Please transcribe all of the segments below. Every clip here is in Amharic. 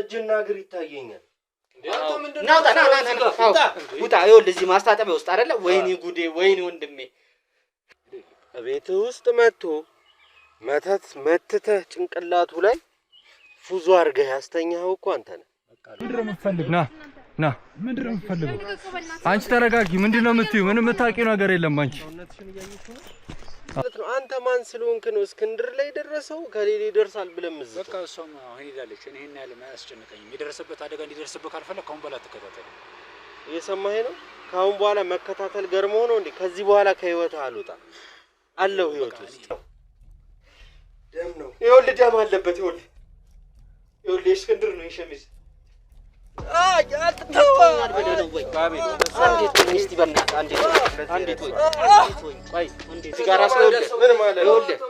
እጅና እግር ይታየኛል። አንተ ምንድነው? ና ውጣ። ይኸውልህ እዚህ ማስታጠቢያ ውስጥ አይደለ? ወይኔ ጉዴ፣ ወይኔ ወንድሜ። ቤት ውስጥ መጥቶ መተት መትተህ ጭንቅላቱ ላይ ፉዞ አድርገህ ያስተኛኸው እኮ አንተ ነህ። ምንድነው የምትፈልግ? ና ምንድነው የምትፈልገው? አንቺ ተረጋጊ። ምንድነው የምትይው? ምንም የምታውቂው ነገር የለም አንቺ። አንተ ማን ስለሆንክ ነው እስክንድር ላይ ደረሰው? ከሌላ ይደርሳል ብለን ምዝት በቃ እሷም አሁን ሄዳለች። እኔ እና ያለ ማያስጨንቀኝ የደረሰበት አደጋ እንዲደርስበት ካልፈለክ ካሁን በኋላ ተከታተል። እየሰማኸኝ ነው? ካሁን በኋላ መከታተል ገርሞ ነው እንዴ? ከዚህ በኋላ ከህይወት አልወጣ አለው። ህይወት ውስጥ ደም ነው። ይኸውልህ ደም አለበት። ይኸውልህ እስክንድር ነው የሸሚዝ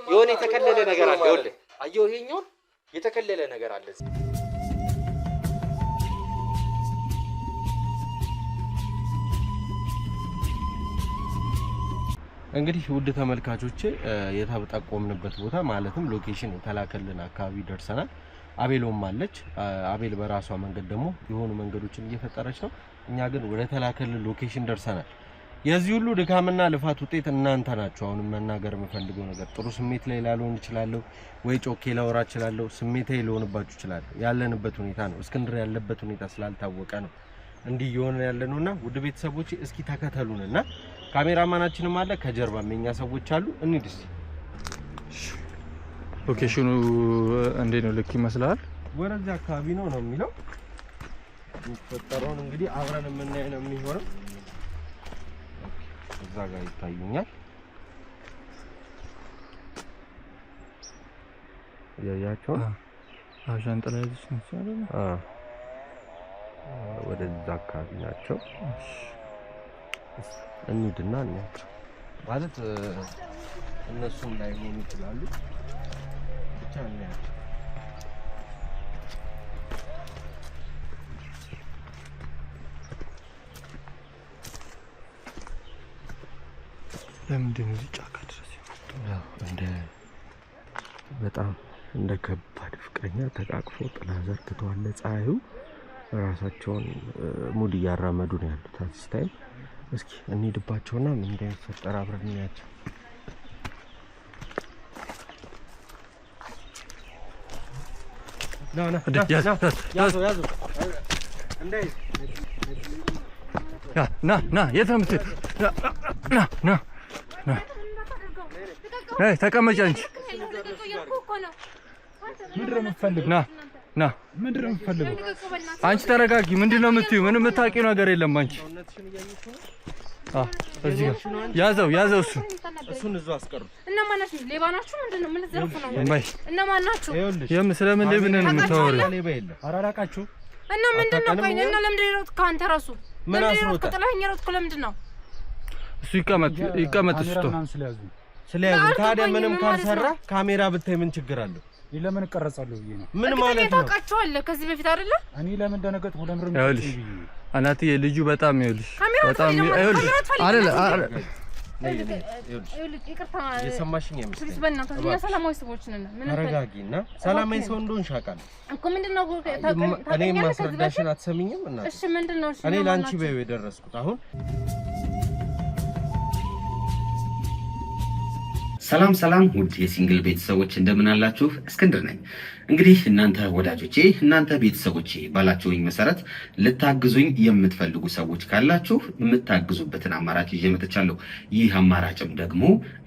የሆነ የተከለለ ነገር አለ። ይኸውልህ አየሁ፣ ይሄኛው የተከለለ ነገር አለ። እንግዲህ ውድ ተመልካቾቼ የታጠቆምንበት ቦታ ማለትም ሎኬሽን የተላከልን አካባቢ ደርሰናል። አቤሎም አለች። አቤል በራሷ መንገድ ደግሞ የሆኑ መንገዶችን እየፈጠረች ነው። እኛ ግን ወደ ተላከልን ሎኬሽን ደርሰናል። የዚህ ሁሉ ድካምና ልፋት ውጤት እናንተ ናችሁ። አሁን መናገር የምፈልገው ነገር ጥሩ ስሜት ላይ ላልሆን እችላለሁ ወይ ጮኬ ላወራ እችላለሁ። ስሜታዊ ልሆንባችሁ እችላለሁ። ያለንበት ሁኔታ ነው። እስክንድር ያለበት ሁኔታ ስላልታወቀ ነው እንዲህ እየሆነ ያለነውና ውድ ቤተሰቦቼ እስኪ ተከተሉንና ካሜራማናችንም አለ ከጀርባም የኛ ሰዎች አሉ። እንሂድ እስቲ። ሎኬሽኑ እንዴት ነው? ልክ ይመስላል? ወደዚህ አካባቢ ነው የሚለው። የሚፈጠረውን እንግዲህ አብረን የምናየው ነው የሚሆነው። እዛ ጋር ይታዩኛል። ያያቸው ሻንጥላ ይዘሽ ነው አይደል? ወደዛ አካባቢ ናቸው። እንሂድና እናያቸው። ማለት እነሱም ላይ ሆኑ ይችላሉ። ብቻ እናያቸው። ለምንድን ነው ጫካ ድረስ ያው በጣም እንደ ከባድ ፍቅረኛ ተቃቅፈው ጥላ ዘርግተዋል። ለፀሐዩ ራሳቸውን ሙድ እያራመዱ ነው ያሉት። አስታይ እስኪ እንሂድባቸውና ምን እንደሚፈጠር አብረን እናያቸው። ና የት ነው የምትሄድ? ና ተቀመጭ አንቺ። ምንድን ነው የምትፈልግ? ና ምንድን ነው የምትፈልገው? አንቺ ተረጋጊ። ምንድን ነው የምትይው? ምንም የምታውቂው ነገር የለም አንቺ። እዚህ ጋር ያዘው እሱን እዛው አስቀሩ። እነማን ናችሁ? ሌባ ናችሁ? ምንድን ነው? ምን ዘርፉ ነው? እነማን ናችሁ? ስለምን ሌብነን ነው የምታወሪው? አራራቃችሁ እና ምንድን ነው? ቆይ እና ለምንድን ነው የሮጥከው አንተ ራሱ? ምን አስሮጣ? ከጥላኸኝ የሮጥከው ለምንድን ነው? እሱ ይቀመጥ እሱ ስለያዙ ታዲያ ምንም ካልሰራ ካሜራ ብታይ ምን ችግር አለው? ለምን እቀረጻለሁ ብዬ ነው። ምን ማለት ነው? ታውቃቸዋለህ ከዚህ በፊት አይደለ? እኔ ለምን እንደነገጥኩ ለምንም ይኸውልሽ፣ አናትዬ ልጁ በጣም ይኸውልሽ፣ በጣም ይኸውልሽ አይደለ ይቅርታ የሰማሽኝ አይመስልም። ፕሊዝ በእናትህ እኛ ሰላማዊ ሰዎች ነን። ምን ተረጋጊና ሰላማዊ ሰው እንደሆንሽ አውቃለሁ እኮ። ምንድነው እኔ ማስረዳሽን አትሰሚኝም? እና እሺ ምንድነው? እሺ እኔ ላንቺ በይው የደረስኩት አሁን። ሰላም ውድ የሲንግል ቤተሰቦች እንደምን አላችሁ? እስክንድር ነኝ። እንግዲህ እናንተ ወዳጆቼ፣ እናንተ ቤተሰቦቼ ባላችሁኝ መሰረት ልታግዙኝ የምትፈልጉ ሰዎች ካላችሁ የምታግዙበትን አማራጭ ይዤ መጥቻለሁ። ይህ አማራጭም ደግሞ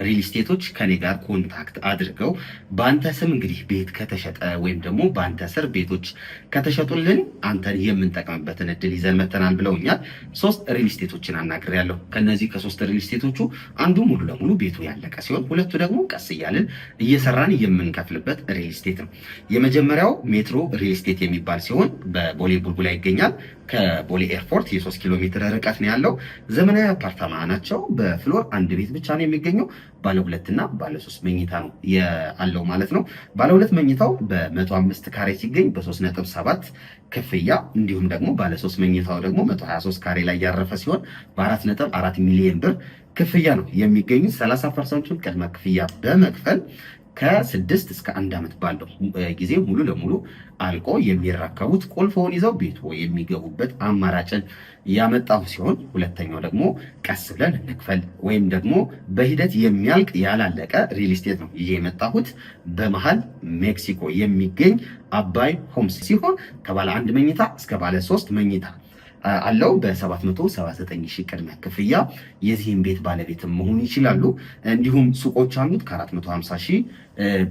ሪል ስቴቶች ከኔ ጋር ኮንታክት አድርገው በአንተ ስም እንግዲህ ቤት ከተሸጠ ወይም ደግሞ በአንተ ስር ቤቶች ከተሸጡልን አንተን የምንጠቅምበትን እድል ይዘን መተናል ብለውኛል። 3 ሪል ስቴቶችን አናግሬያለሁ። ከነዚህ ከ3 ሪል ስቴቶቹ አንዱ ሙሉ ለሙሉ ቤቱ ያለቀ ሲሆን ሁለቱ ደግሞ ቀስ እያልን እየሰራን የምንከፍልበት ሪል ስቴት ነው። የመጀመሪያው ሜትሮ ሪል ስቴት የሚባል ሲሆን በቦሌ ቡልቡላ ይገኛል። ከቦሌ ኤርፖርት የ3 ኪሎ ሜትር ርቀት ነው ያለው። ዘመናዊ አፓርታማ ናቸው። በፍሎር 1 ቤት ብቻ ነው የሚገኘው። ባለ 2 እና ባለ 3 መኝታ ነው ያለው ማለት ነው። ባለ 2 መኝታው በ105 ካሬ ሲገኝ በ3.7 ክፍያ፣ እንዲሁም ደግሞ ባለ 3 መኝታው ደግሞ 123 ካሬ ላይ ያረፈ ሲሆን በ4.4 ሚሊዮን ብር ክፍያ ነው የሚገኙት። 30% ቅድመ ክፍያ በመክፈል ከ6 እስከ 1 ዓመት ባለው ጊዜ ሙሉ ለሙሉ አልቆ የሚረከቡት ቁልፉን ይዘው ቤቱ የሚገቡበት አማራጭን ያመጣው ሲሆን ሁለተኛው ደግሞ ቀስ ብለን እንክፈል ወይም ደግሞ በሂደት የሚያልቅ ያላለቀ ሪል ስቴት ነው ይዤ የመጣሁት። በመሃል ሜክሲኮ የሚገኝ አባይ ሆምስ ሲሆን ከባለ 1 መኝታ እስከ ባለ 3 መኝታ አለው። በ779 ሺህ ቅድመ ክፍያ የዚህን ቤት ባለቤት መሆን ይችላሉ። እንዲሁም ሱቆች አሉት ከ450 ሺህ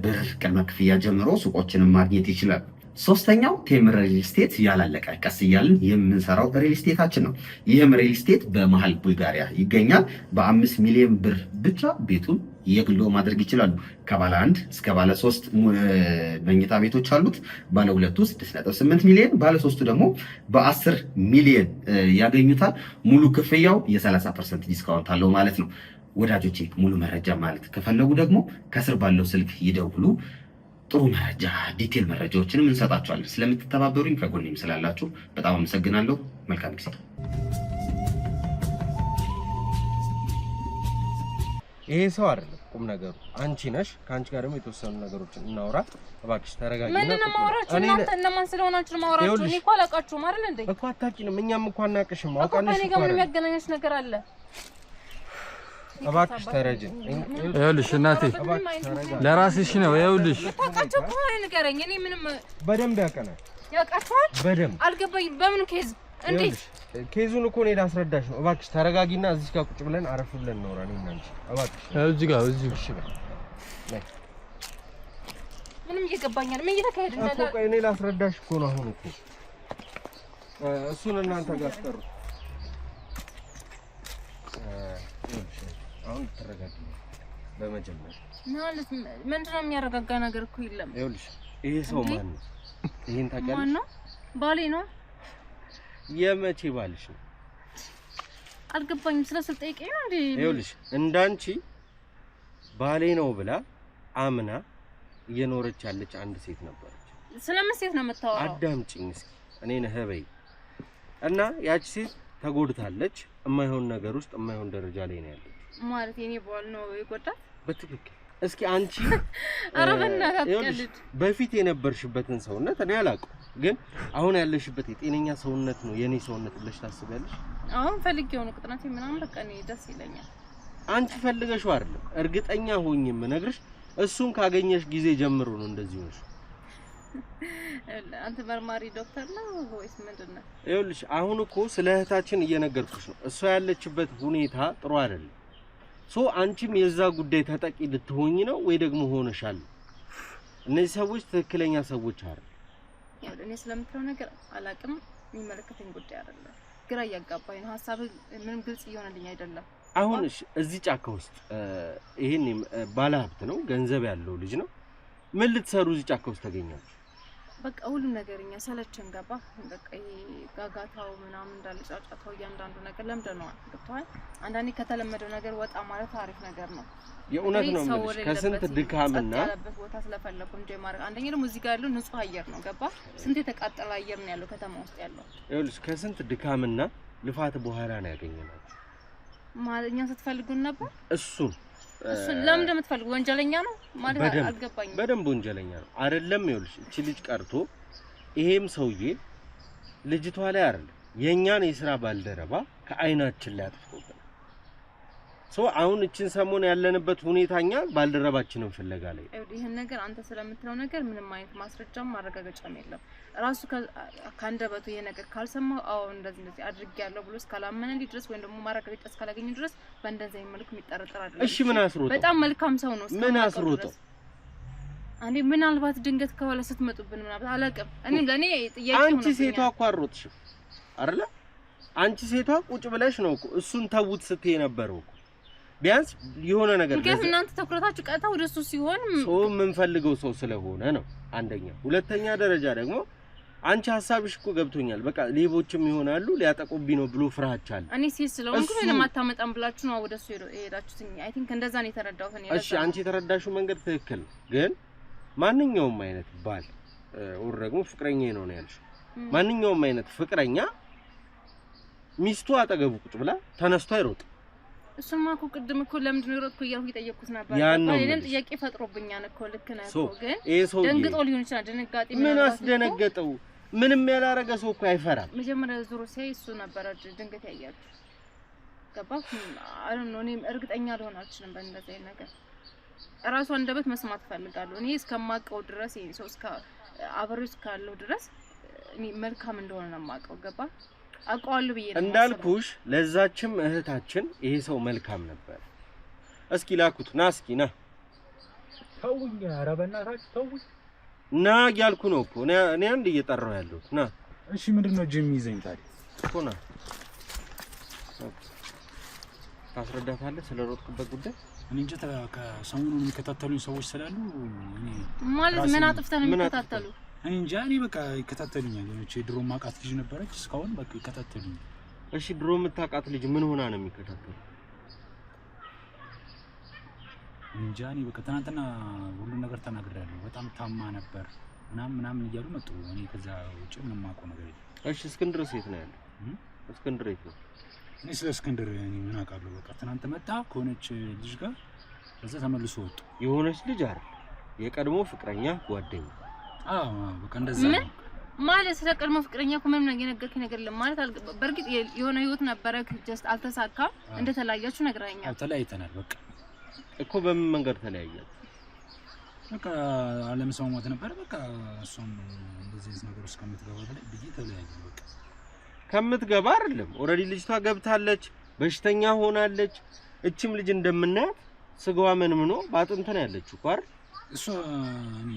ብር ቅድመ ክፍያ ጀምሮ ሱቆችንም ማግኘት ይችላሉ። ሶስተኛው ቴምር ሪል ስቴት ያላለቀ ቀስ እያልን የምንሰራው ሪል ስቴታችን ነው። ይህም ሪል ስቴት በመሃል ቡልጋሪያ ይገኛል። በ5 ሚሊዮን ብር ብቻ ቤቱን የግሎ ማድረግ ይችላሉ። ከባለ 1 እስከ ባለ 3 መኝታ ቤቶች አሉት። ባለ 2 6.8 ሚሊዮን፣ ባለ 3 ደግሞ በ10 ሚሊዮን ያገኙታል። ሙሉ ክፍያው የ30% ዲስካውንት አለው ማለት ነው። ወዳጆቼ ሙሉ መረጃ ማለት ከፈለጉ ደግሞ ከስር ባለው ስልክ ይደውሉ። ጥሩ መረጃ ዲቴል መረጃዎችንም እንሰጣቸዋለን። ስለምትተባበሩኝ ከጎኔም ስላላችሁ በጣም አመሰግናለሁ። መልካም ጊዜ። ይሄ ሰው አይደለም ቁም ነገሩ አንቺ ነሽ። ከአንቺ ጋር ደግሞ የተወሰኑ ነገሮችን እናውራ። እባክሽ ተረጋጊ። ምንድን ነው ማውራችሁ? እናንተ እነማን ስለሆናችሁ ማውራችሁ? እኔ እኮ አላውቃችሁም አይደል እንዴ? እኮ አታውቂንም፣ እኛም እኮ አናውቅሽም። አውቃለሽ እኮ። እኔ ጋር ምንም የሚያገናኘሽ ነገር አለ? እባክሽ ተረጅን። ይኸውልሽ እናቴ ለራስሽ ነው። ይኸውልሽ ታውቃቸው ከሆነ ንገረኝ። እኔ ምንም በደንብ ያውቀናል። ያውቃችኋል? በደንብ አልገባኝም። በምን ኬዝ? እንዴት? ኬዙን እኮ እኔ ላስረዳሽ ነው። እባክሽ ተረጋጊና እዚህ ጋር ቁጭ ብለን አረፍ ብለን እናውራ። እኔና አንቺ እባክሽ እዚህ ጋር እዚህ እሺ በል። ምንም እየገባኝ አይደል? ምን እየተካሄደ እንዳለ እኮ እኔ ላስረዳሽ እኮ ነው። አሁን እኮ እሱን እናንተ ጋር አስቀሩ። አሁን ተረጋጊ። በመጀመሪያ ማለት ምንድነው የሚያረጋጋ ነገር እኮ የለም። ይኸውልሽ ይሄ ሰው ማን ነው? ይሄን ታውቂያለሽ? ማን ነው? ባሌ ነው። የመቼ ባልሽ ነው? አልገባኝም። ስለስል ጠይቀኝ ነው እንዴ? ይኸውልሽ እንዳንቺ ባሌ ነው ብላ አምና እየኖረች ያለች አንድ ሴት ነበረች። ስለምን ሴት ነው የምታወራው? አዳምጪኝ እስኪ እኔን ህበይ እና ያቺ ሴት ተጎድታለች። የማይሆን ነገር ውስጥ የማይሆን ደረጃ ላይ ነው ያለች። ማለት የኔ ባል ነው የጎዳት? በትክክል። እስኪ አንቺ ኧረ በእናትህ አትቀልድ። በፊት የነበርሽበትን ሰውነት እኔ አላውቅም፣ ግን አሁን ያለሽበት የጤነኛ ሰውነት ነው የኔ ሰውነት ብለሽ ታስቢያለሽ? አሁን ፈልጌው ነው ቅጥነቴ ምናምን በቃ እኔ ደስ ይለኛል። አንቺ ፈልገሽው አይደለም፣ እርግጠኛ ሆኜ የምነግርሽ እሱን ካገኘሽ ጊዜ ጀምሮ ነው እንደዚህ ሆነሽ። አንተ መርማሪ ዶክተር ነው ወይስ ምንድነው? ይኸውልሽ አሁን እኮ ስለ እህታችን እየነገርኩሽ ነው። እሷ ያለችበት ሁኔታ ጥሩ አይደለም። አንቺም የዛ ጉዳይ ተጠቂ ልትሆኚ ነው ወይ ደግሞ ሆነሻል? እነዚህ ሰዎች ትክክለኛ ሰዎች አይደል? ያው እኔ ስለምትለው ነገር አላቅም። የሚመለከተኝ ጉዳይ አይደለም። ግራ እያጋባኝ ነው። ሀሳብ ምንም ግልጽ እየሆነልኝ አይደለም። አሁን እዚህ ጫካ ውስጥ ይሄን ባለሀብት ነው፣ ገንዘብ ያለው ልጅ ነው። ምን ልትሰሩ እዚህ ጫካ ውስጥ ተገኛችሁ? በቃ ሁሉ ነገርኛ ሰለቸን። ገባ በቃ ይሄ ጋጋታው ምናምን እንዳለ ጫጫታው እያንዳንዱ ነገር ለምደነዋል። ገብቶሃል? አንዳንዴ ከተለመደው ነገር ወጣ ማለት አሪፍ ነገር ነው። የእውነት ነው የምልሽ። ከስንት ድካምና ያለበት ቦታ ስለፈለኩ እንጂ ማድረግ አንደኛ ደግሞ እዚህ ጋር ያለው ንጹህ አየር ነው። ገባ? ስንት የተቃጠለ አየር ነው ያለው ከተማ ውስጥ ያለው። ይኸውልሽ ከስንት ድካምና ልፋት በኋላ ነው ያገኘናችሁ። ማለኛ ስትፈልጉን ነበር። እሱን ለምን እንደምትፈልጉ ወንጀለኛ ነው ማለት አልገባኝም። በደንብ ወንጀለኛ ነው አይደለም? ይኸውልሽ እቺ ልጅ ቀርቶ ይሄም ሰውዬ ልጅቷ ላይ አይደለም የኛን የሥራ ባልደረባ ከአይናችን ላይ አጥፍቶብናል። አሁን እቺን ሰሞን ያለንበት ሁኔታኛ ባልደረባችንን ፍለጋ ላይ ይሄን ነገር አንተ ስለምትለው ነገር ምንም አይነት ማስረጃም ማረጋገጫም የለም። ራሱ ካንደበቱ ይሄ ነገር ካልሰማው አዎ እንደዚህ አድርጌያለሁ ብሎ እስካላመነልኝ ድረስ ወይም ደግሞ ማረጋገጫ እስካላገኘ ድረስ በእንደዚህ መልኩ የሚጠረጠር አይደለም። እሺ ምን አስሮጠው? በጣም መልካም ሰው ነው። ምን አስሮጠው? እኔ ምናልባት ድንገት ከኋላ ስትመጡብን ምናምን አላውቅም። እኔ ለኔ ጥያቄ ነው። አንቺ ሴቷ እኮ አሮጥሽ አይደለ? አንቺ ሴቷ ቁጭ ብለሽ ነው እኮ እሱን ተውት ስትይ ነበረው እኮ። ቢያንስ የሆነ ነገር ግን እናንተ ትኩረታችሁ ቀጥታ ወደሱ ሲሆን የምንፈልገው ሰው ስለሆነ ነው አንደኛ። ሁለተኛ ደረጃ ደግሞ አንቺ ሐሳብሽ እኮ ገብቶኛል። በቃ ሌቦችም ይሆናሉ ሊያጠቁብኝ ነው ብሎ ፍራቻ አለ። እኔ ሲስ ስለሆንኩ ምንም አታመጣም ብላችሁ ነው ወደሱ ሄዳችሁት። አይ ቲንክ እንደዛ ነው የተረዳሁት እኔ። እሺ አንቺ የተረዳሽው መንገድ ትክክል ነው። ግን ማንኛውም አይነት ባል ወር ደግሞ ፍቅረኛ ነው ያልሽ፣ ማንኛውም አይነት ፍቅረኛ ሚስቱ አጠገቡ ቁጭ ብላ ተነስቶ አይሮጥ እሱማ እኮ ቅድም እኮ ለምንድን ነው የሮጥኩ እያልኩ እየጠየቅኩት ነበር። እኔም ጥያቄ ፈጥሮብኛል እኮ ልክ ነህ እኮ ግን ደንግጦ ሊሆን ይችላል። ድንጋጤ ምን አስደነገጠው? ምንም ያላረገ ሰው እኮ አይፈራም። መጀመሪያ ዙሮ ሲያይ እሱ ነበር ድንገት ያያል። ገባህ? እኔም እርግጠኛ ልሆን አልችልም በእንደዚህ አይነት ነገር። እራሱ አንደበት መስማት ፈልጋለሁ። እኔ እስከማውቀው ድረስ ይሄ ሰው አብሬው እስካለው ድረስ እኔ መልካም እንደሆነ ነው የማውቀው። ገባህ? አውቀዋለሁ ብዬ ነው እንዳልኩሽ። ለዛችም እህታችን ይሄ ሰው መልካም ነበር። እስኪ ላኩት። ና እስኪ ና። ተውኝ፣ ኧረ በእናታችሁ ተውኝ። ና እያልኩ ነው እኮ እኔ አንድ እየጠራሁ ያለሁት። ና እሺ፣ ምንድነው ጂም ይዘኝ ታዲያ እኮ ና። ታስረዳታለህ ስለሮጥኩበት ጉዳይ? እኔ እንጃ ከሰሞኑን የሚከታተሉኝ ሰዎች ስላሉ እኔ ማለት ምን አጥፍተህ ነው የሚከታተሉ? እኔ እንጃ። እኔ በቃ ይከታተሉኛል። እቺ ድሮ ማቃት ልጅ ነበረች እስካሁን በቃ ይከታተሉኛል። እሺ፣ ድሮ የምታውቃት ልጅ ምን ሆና ነው የሚከታተሉ? እንጃ። እኔ በቃ ትናንትና ሁሉን ነገር ተናግሬያለሁ። በጣም ታማ ነበር ምናምን እያሉ መጡ። እኔ ከዛ ውጭ ምንም የማውቀው ነገር የለም። እሺ፣ እስክንድር የት ነው ያለው? እስክንድር የት ነው? እኔ ስለ እስክንድር እኔ ምን አውቃለሁ? በቃ ትናንት መጣ ከሆነች ልጅ ጋር ከዛ ተመልሶ ወጡ። የሆነች ልጅ አይደል? የቀድሞ ፍቅረኛ ጓደኛ? አዎ በቃ እንደዛ ነው ማለት። ስለ ቀድሞ ፍቅረኛ እኮ ምንም ነገር የነገርከኝ ነገር የለም ማለት። በእርግጥ የሆነ ህይወት ነበረ ጀስት አልተሳካም። እንደተለያያችሁ ነግረኸኛል። ተለያይተናል በቃ እኮ። በምን መንገድ ተለያያችሁ? በቃ አለመስማማት ነበር። በቃ እሷም እንደዚህ ነገር ውስጥ ከምትገባ ብዬ ተለያየን በቃ። ከምትገባ አይደለም ኦልሬዲ ልጅቷ ገብታለች፣ በሽተኛ ሆናለች። እቺም ልጅ እንደምናያት ስጋዋ ምንምኖ ባጥንት ነው ያለችው እኮ አይደል? እሷ እኔ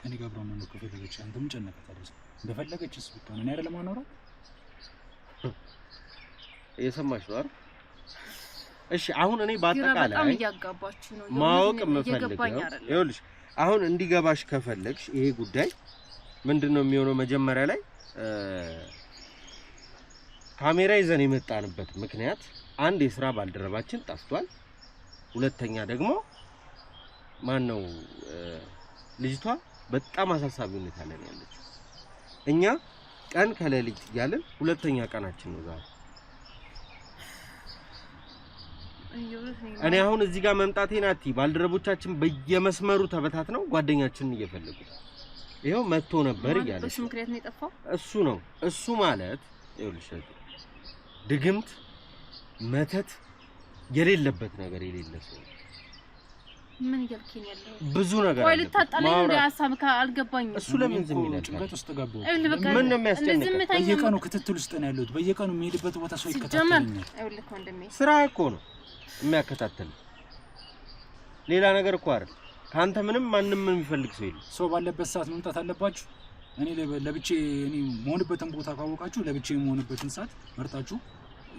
ከኔ ጋር አብራ መኖር ከፈለገች አንተ ምን ጨነቀታለህ? እንደፈለገችስ ብትሆን እኔ አይደለም አኖራ። እየሰማሽ ነው አይደል? እሺ አሁን እኔ ባጠቃላይ በጣም እያጋባችሁ ነው። ማወቅ የምፈልገው ይኸውልሽ፣ አሁን እንዲገባሽ ከፈለግሽ ይሄ ጉዳይ ምንድነው የሚሆነው? መጀመሪያ ላይ ካሜራ ይዘን የመጣንበት ምክንያት አንድ የሥራ ባልደረባችን ጠፍቷል። ሁለተኛ ደግሞ ማነው ልጅቷ በጣም አሳሳቢ ሁኔታ ላይ ያለችው። እኛ ቀን ከሌሊት እያልን ሁለተኛ ቀናችን ነው ዛሬ። እኔ አሁን እዚህ ጋር መምጣቴን አትይ። ባልደረቦቻችን በየመስመሩ ተበታትነው ጓደኛችንን እየፈለጉ ይሄው መጥቶ ነበር እያለ እሱ ምክንያት ነው የጠፋው። እሱ ነው እሱ ማለት ይኸውልሽ፣ ድግምት መተት የሌለበት ነገር የሌለ ሰው። ምን እያልከኝ ያለው? ብዙ ነገር ወይ ልታጣለኝ እንደ ሀሳብ አልገባኝም። እሱ ለምን ዝም ይላል? ጭንቀት ውስጥ ገባሁ። ምን ነው የሚያስጨንቀው? በየቀኑ ክትትል ውስጥ ነው ያለሁት። በየቀኑ የሚሄድበት ቦታ ሰው ይከታተለኛል። ይኸውልህ ወንድሜ፣ ስራ እኮ ነው የሚያከታተል፣ ሌላ ነገር እኮ አይደል። ካንተ ምንም ማንም የሚፈልግ ሰው የለም። ሰው ባለበት ሰዓት መምጣት አለባችሁ። እኔ ለብቻዬ እኔ መሆንበትን ቦታ ካወቃችሁ ለብቻዬ መሆንበትን ሰዓት መርጣችሁ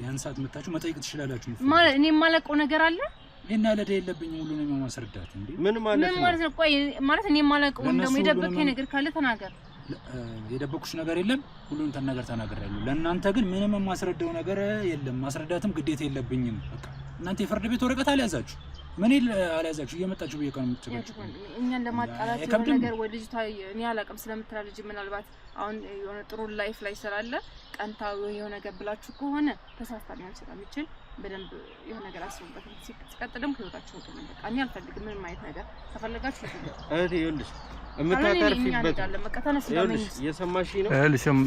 ያን ሰዓት መጣችሁ መጠየቅ ትችላላችሁ። ማለት እኔ የማላውቀው ነገር አለ እና ለደ የለብኝም ሁሉንም ማስረዳት እንዴ? ምን ማለት ነው? ቆይ ማለት እኔ የማላውቀው እንደውም የደበከኝ ነገር ካለ ተናገር። የደበኩሽ ነገር የለም፣ ሁሉንም ነገር ተናግሬያለሁ። ለእናንተ ግን ምንም የማስረዳው ነገር የለም። ማስረዳትም ግዴታ የለብኝም። በቃ እናንተ የፍርድ ቤት ወረቀት አልያዛችሁ ምን አልያዛችሁ እየመጣችሁ በየቀኑ የምትጨበጭ እኛን ለማጣላት የሆነ ነገር ወይ ልጅቷ እኔ አላውቅም ስለምትላ ልጅ ምናልባት አሁን የሆነ ጥሩ ላይፍ ላይ ስላለ ቀንታው የሆነ ነገር ብላችሁ ከሆነ ተሳስታ ሊሆን ስለሚችል በደንብ የሆነ ነገር አስቡበት። ሲቀጥልም ህይወታችሁ ወጥ ነው። በቃ እኔ አልፈልግም ምንም አይነት ነገር። ተፈልጋችሁ እህቴ ይኸውልሽ የምታተርፊበት በቃ ተነስ ለምን እየሰማሽኝ ነው? እልሽም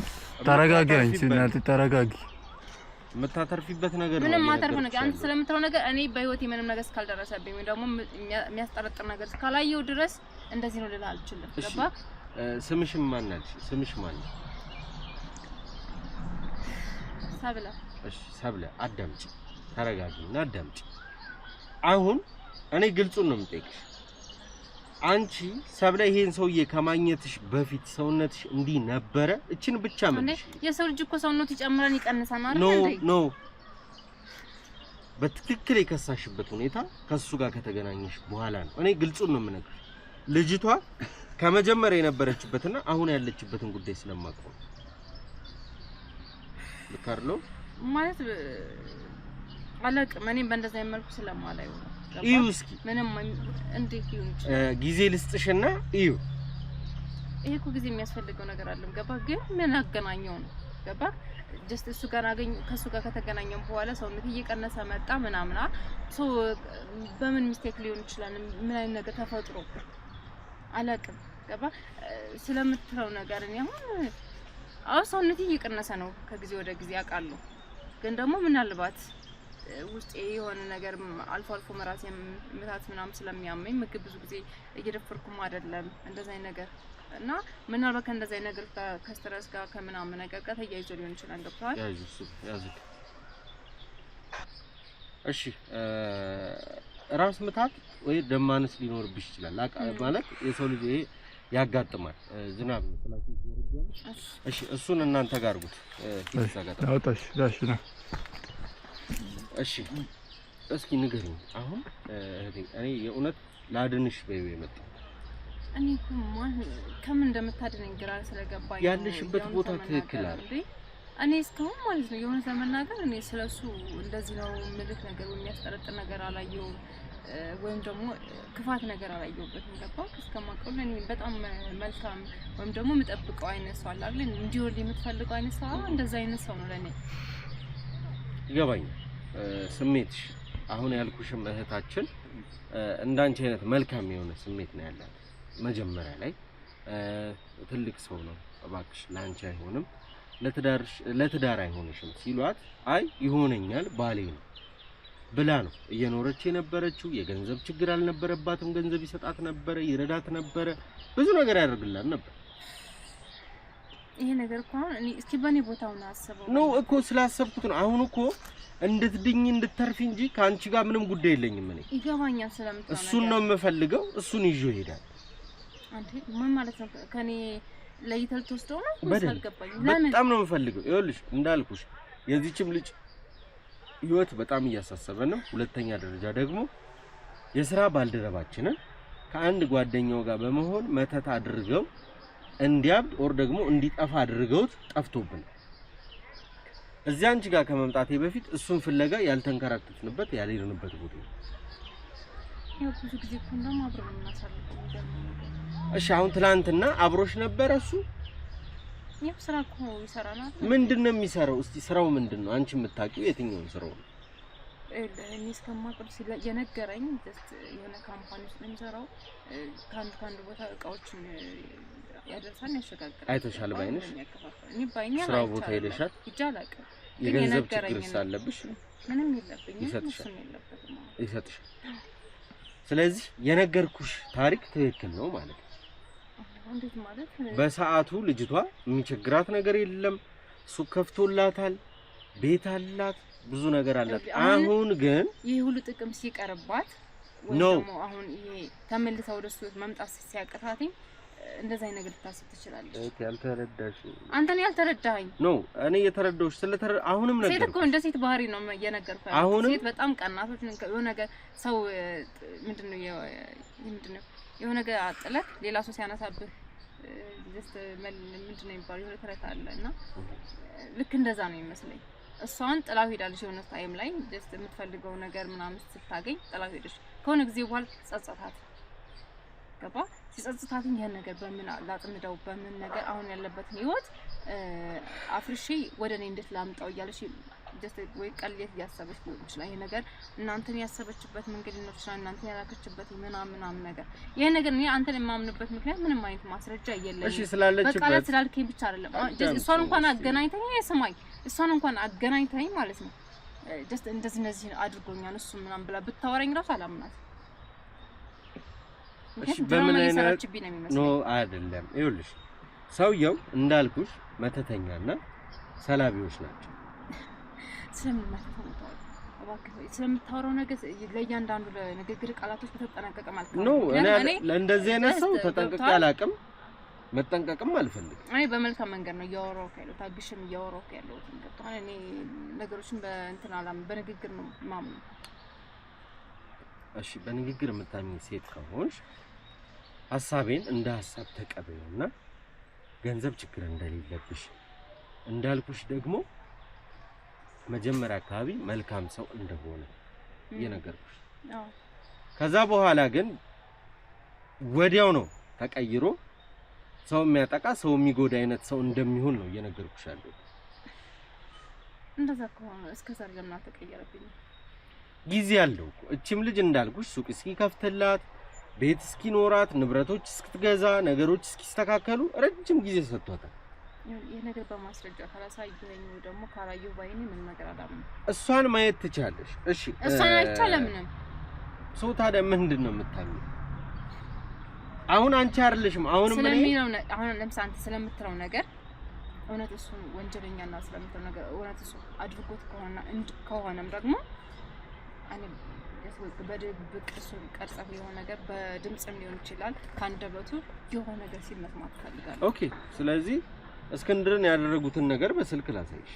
ተረጋጊ፣ አንቺ እናት ተረጋጊ። የምታተርፊበት ነገር ነው። ምንም ማተርፍ ነገር አንተ ስለምትለው ነገር እኔ በህይወቴ ምንም ነገር እስካልደረሰብኝ ወይ ደግሞ የሚያስጠረጥር ነገር እስካላየው ድረስ እንደዚህ ነው ልልህ አልችልም። ገባ? ስምሽም ማን ነሽ? ስምሽ ማን ነው? ሰብለ። እሺ ሰብለ አዳምጪ፣ ተረጋጊና አዳምጪ። አሁን እኔ ግልጹን ነው የምጠይቅሽ። አንቺ ሰብለ ይሄን ሰውዬ ከማግኘትሽ በፊት ሰውነትሽ እንዲህ ነበረ? እቺን ብቻ መልሽ። የሰው ልጅ እኮ ሰውነቱ ይጨምራል ይቀንሳል አይደል እንዴ? ኖ በትክክል የከሳሽበት ሁኔታ ከሱ ጋር ከተገናኘሽ በኋላ ነው። እኔ ግልጹን ነው የምነግርሽ። ልጅቷ ከመጀመሪያ የነበረችበትና አሁን ያለችበትን ጉዳይ ስለማውቀው ልካርሎ ማለት አላውቅም። እኔም በእንደዛ መልኩ ስለማላየው ነው። እዩ እስኪ ምንም እንዴት ይሁን ጊዜ ልስጥሽና እዩ። ይሄ እኮ ጊዜ የሚያስፈልገው ነገር አይደለም። ገባ? ግን ምን አገናኘው ነው? ገባ ጀስት እሱ ጋር ከሱ ጋር ከተገናኘን በኋላ ሰውነት እየቀነሰ መጣ ምናምና ሶ በምን ሚስቴክ ሊሆን ይችላል ምን አይነት ነገር ተፈጥሮ አላቅም ገባ ስለምትለው ነገር እኔ አሁን ሰውነት እየቀነሰ ነው ከጊዜ ወደ ጊዜ አውቃለሁ ግን ደግሞ ምናልባት ውስጤ የሆነ ነገር አልፎ አልፎ መራሴ ምታት ምናምን ስለሚያመኝ ምግብ ብዙ ጊዜ እየደፈርኩም አይደለም እንደዛ ነገር እና ምናልባት ከእንደዛ ነገር ከስትረስ ጋር ከምናምን ነገር ጋር ተያይዞ ሊሆን ይችላል ገብቷል ያዙ እሺ ራስ ምታት ወይ ደም ማነስ ሊኖርብሽ ይችላል ማለት የሰው ልጅ ይሄ ያጋጥማል ዝናብ ጥላችሁ ይወርዳል እሺ እሱን እናንተ ጋር አድርጉት አውጣሽ ዳሽ ነው እሺ እስኪ ንገሪኝ አሁን እኔ የእውነት ላድንሽ በይው የመጣው እኔ ከምን እንደምታድነኝ ግራ ስለገባኝ ያለሽበት ቦታ ትክክል አይደል እኔ እስካሁን ማለት ነው የሆነ ዘመናገር እኔ ስለሱ እንደዚህ ነው ምልክ ነገር የሚያስጠረጥር ነገር አላየሁም ወይም ደግሞ ክፋት ነገር አላየሁበትም ገባው እስከማውቀው ለኔ በጣም መልካም ወይም ደግሞ የምጠብቀው አይነት ሰው አለ አይደል እንዲወል የምትፈልገው አይነት ሰው እንደዛ አይነት ሰው ነው ለኔ ይገባኝ ስሜትሽ አሁን ያልኩሽም እህታችን እንዳንቺ አይነት መልካም የሆነ ስሜት ነው ያላት መጀመሪያ ላይ ትልቅ ሰው ነው እባክሽ ላንቺ አይሆንም ለትዳር አይሆንሽም ሲሏት አይ ይሆነኛል ባሌ ነው ብላ ነው እየኖረች የነበረችው የገንዘብ ችግር አልነበረባትም ገንዘብ ይሰጣት ነበር ይረዳት ነበር ብዙ ነገር ያደርግላት ነበር ይሄ ነገር እኮ እኔ እስኪ በኔ ቦታው ነው አስበው ነው እኮ ስላሰብኩት ነው አሁን እኮ እንድትድኝ እንድትተርፊ እንጂ ካንቺ ጋር ምንም ጉዳይ የለኝም እኔ ይገባኛል ስለምትሆነ እሱን ነው የምፈልገው እሱን ይዤ ይሄዳል አንተ ምን ማለት ነው ከኔ ለይተል ተወስደው ነው አልገባኝ በጣም ነው የምፈልገው ይኸውልሽ እንዳልኩሽ የዚህችም ልጅ ህይወት በጣም እያሳሰበ ነው ሁለተኛ ደረጃ ደግሞ የሥራ ባልደረባችንን ከአንድ ጓደኛው ጋር በመሆን መተት አድርገው እንዲያብድ ኦር ደግሞ እንዲጠፋ አድርገውት ጠፍቶብን እዚያ አንቺ ጋር ከመምጣቴ በፊት እሱን ፍለጋ ያልተንከራተትንበት ያልሄድንበት ቦታ ነው ያው ብዙ ጊዜ እኮ እንደውም አብረን እናሳልፈው እሺ አሁን ትላንትና አብሮሽ ነበር እሱ ያው ስራ እኮ ይሰራል ምንድነው የሚሰራው እስቲ ስራው ምንድነው አንቺ የምታውቂው የትኛውን ስራው ነው እኔ እስከማውቀው የነገረኝ ጀስት የሆነ ካምፓኒ ውስጥ ነው የሚሰራው ካንድ ቦታ እቃዎችን ያደርሳል ያሸጋግራል አይተሻል ባይነሽ እኔ ባይኛ ስራው ቦታ ሄደሻል ይጃላቀ የገንዘብ ችግር ሳለብሽ ምንም የለብኝም ይሰጥሻል ስለዚህ የነገርኩሽ ታሪክ ትክክል ነው ማለት ነው እንዴት ማለት በሰዓቱ ልጅቷ የሚቸግራት ነገር የለም ሱቅ ከፍቶላታል ቤት አላት ብዙ ነገር አላት አሁን ግን ይሄ ሁሉ ጥቅም ሲቀርባት ወይ ደግሞ አሁን ይሄ ተመልሳ ወደሱ መምጣት ሲያቀታትኝ እንደዛ አይነት ነገር ልታስብ ትችላለች እቴ ያልተረዳሽ አንተ ነው ያልተረዳኸኝ ነው እኔ የተረዳሁሽ አሁንም ነገር ሴት እኮ እንደ ሴት ባህሪ ነው እየነገርኩህ ሴት በጣም ቀናቶች የሆነ ነገር ሰው ምንድነው የሆነ ነገር አጥለህ ሌላ ሰው ሲያነሳብህ ጀስት ምንድነው የሚባለው የሆነ ተረት አለና ልክ እንደዛ ነው የሚመስለኝ እሷን ጥላው ሄዳለች የሆነ ታይም ላይ ጀስት የምትፈልገው ነገር ምናምን ስታገኝ ጥላው ሄደች ከሆነ ጊዜ በኋላ ጸጸታት ገባ ሲጸጸታትኝ ያን ነገር በምን ላጥምደው በምን ነገር አሁን ያለበትን ህይወት አፍርሼ ወደኔ እንድትላምጣው እያለች ጀስት ወይ ቀልየት ያሰበች ነው ይችላል ይሄ ነገር እናንተን ያሰበችበት መንገድ ነው ይችላል እናንተን ያላከችበት ምናምን ነገር ይሄ ነገር እኔ አንተን የማምንበት ምክንያት ምንም አይነት ማስረጃ የለኝም እሺ ስላለችበት በቃ ስላልከኝ ብቻ አይደለም ጀስት እሷን እንኳን አገናኝተኝ አይሰማኝ እሷን እንኳን አገናኝተኝ ማለት ነው ጀስት እንደዚህ አድርጎኛል እሱ ምናምን ብላ ብታወራኝ ራሱ አላምናት እሺ በምን አይነት ነው አይደለም ይኸውልሽ ሰውየው እንዳልኩሽ መተተኛና ሰላቢዎች ናቸው ስለምታወራው ነገር ለእያንዳንዱ ለንግግር ቃላቶች በተጠናቀቀ ማለት ነው እኔ ለእንደዚህ አይነት ሰው ተጠንቅቄ አላውቅም መጠንቀቅም አልፈልግም እኔ በመልካም መንገድ ነው እያወራሁ ያለው ታግሽም እያወራሁ ያለው እንግዲህ እኔ ነገሮችን በእንትን አላም በንግግር ነው ማምኑ እሺ በንግግር የምታምኚ ሴት ከሆንሽ ሐሳቤን እንደ ሐሳብ ተቀበይና ገንዘብ ችግር እንደሌለብሽ እንዳልኩሽ ደግሞ መጀመሪያ አካባቢ መልካም ሰው እንደሆነ እየነገርኩሽ ከዛ በኋላ ግን ወዲያው ነው ተቀይሮ ሰው የሚያጠቃ ሰው የሚጎዳ አይነት ሰው እንደሚሆን ነው እየነገርኩሽ ያለው እንደዛ ከሆነ እስከ ዛሬ ለምን አልተቀየረብኝም? ጊዜ አለው እኮ እቺም ልጅ እንዳልኩሽ ሱቅ እስኪከፍትላት ቤት እስኪኖራት ንብረቶች እስክትገዛ ነገሮች እስኪስተካከሉ ረጅም ጊዜ ሰጥቷታል። ይሄ ነገር በማስረጃ ካላሳየኝ ወይ ደግሞ ካላየሁ ባይኔ ምን ነገር አላምንም። እሷን ማየት ትቻለሽ። እሺ እሷን አይቻለምንም። ሰው ታዲያ ምንድነው የምታምኚው? አሁን አንቺ አይደለሽም አሁንም ምን ስለሚለው አሁን ለምሳሌ አንተ ስለምትለው ነገር እውነት እሱ ወንጀለኛና ስለምትለው ነገር እውነት እሱ አድርጎት ከሆነም ደግሞ እኔ በድብቅ እሱን ቀርጸህ የሆነ ነገር በድምጽም ሊሆን ይችላል ካንደበቱ የሆነ ነገር ሲመስማት ፈልጋለሁ። ኦኬ ስለዚህ እስክንድርን ያደረጉትን ነገር በስልክ ላሳይሽ።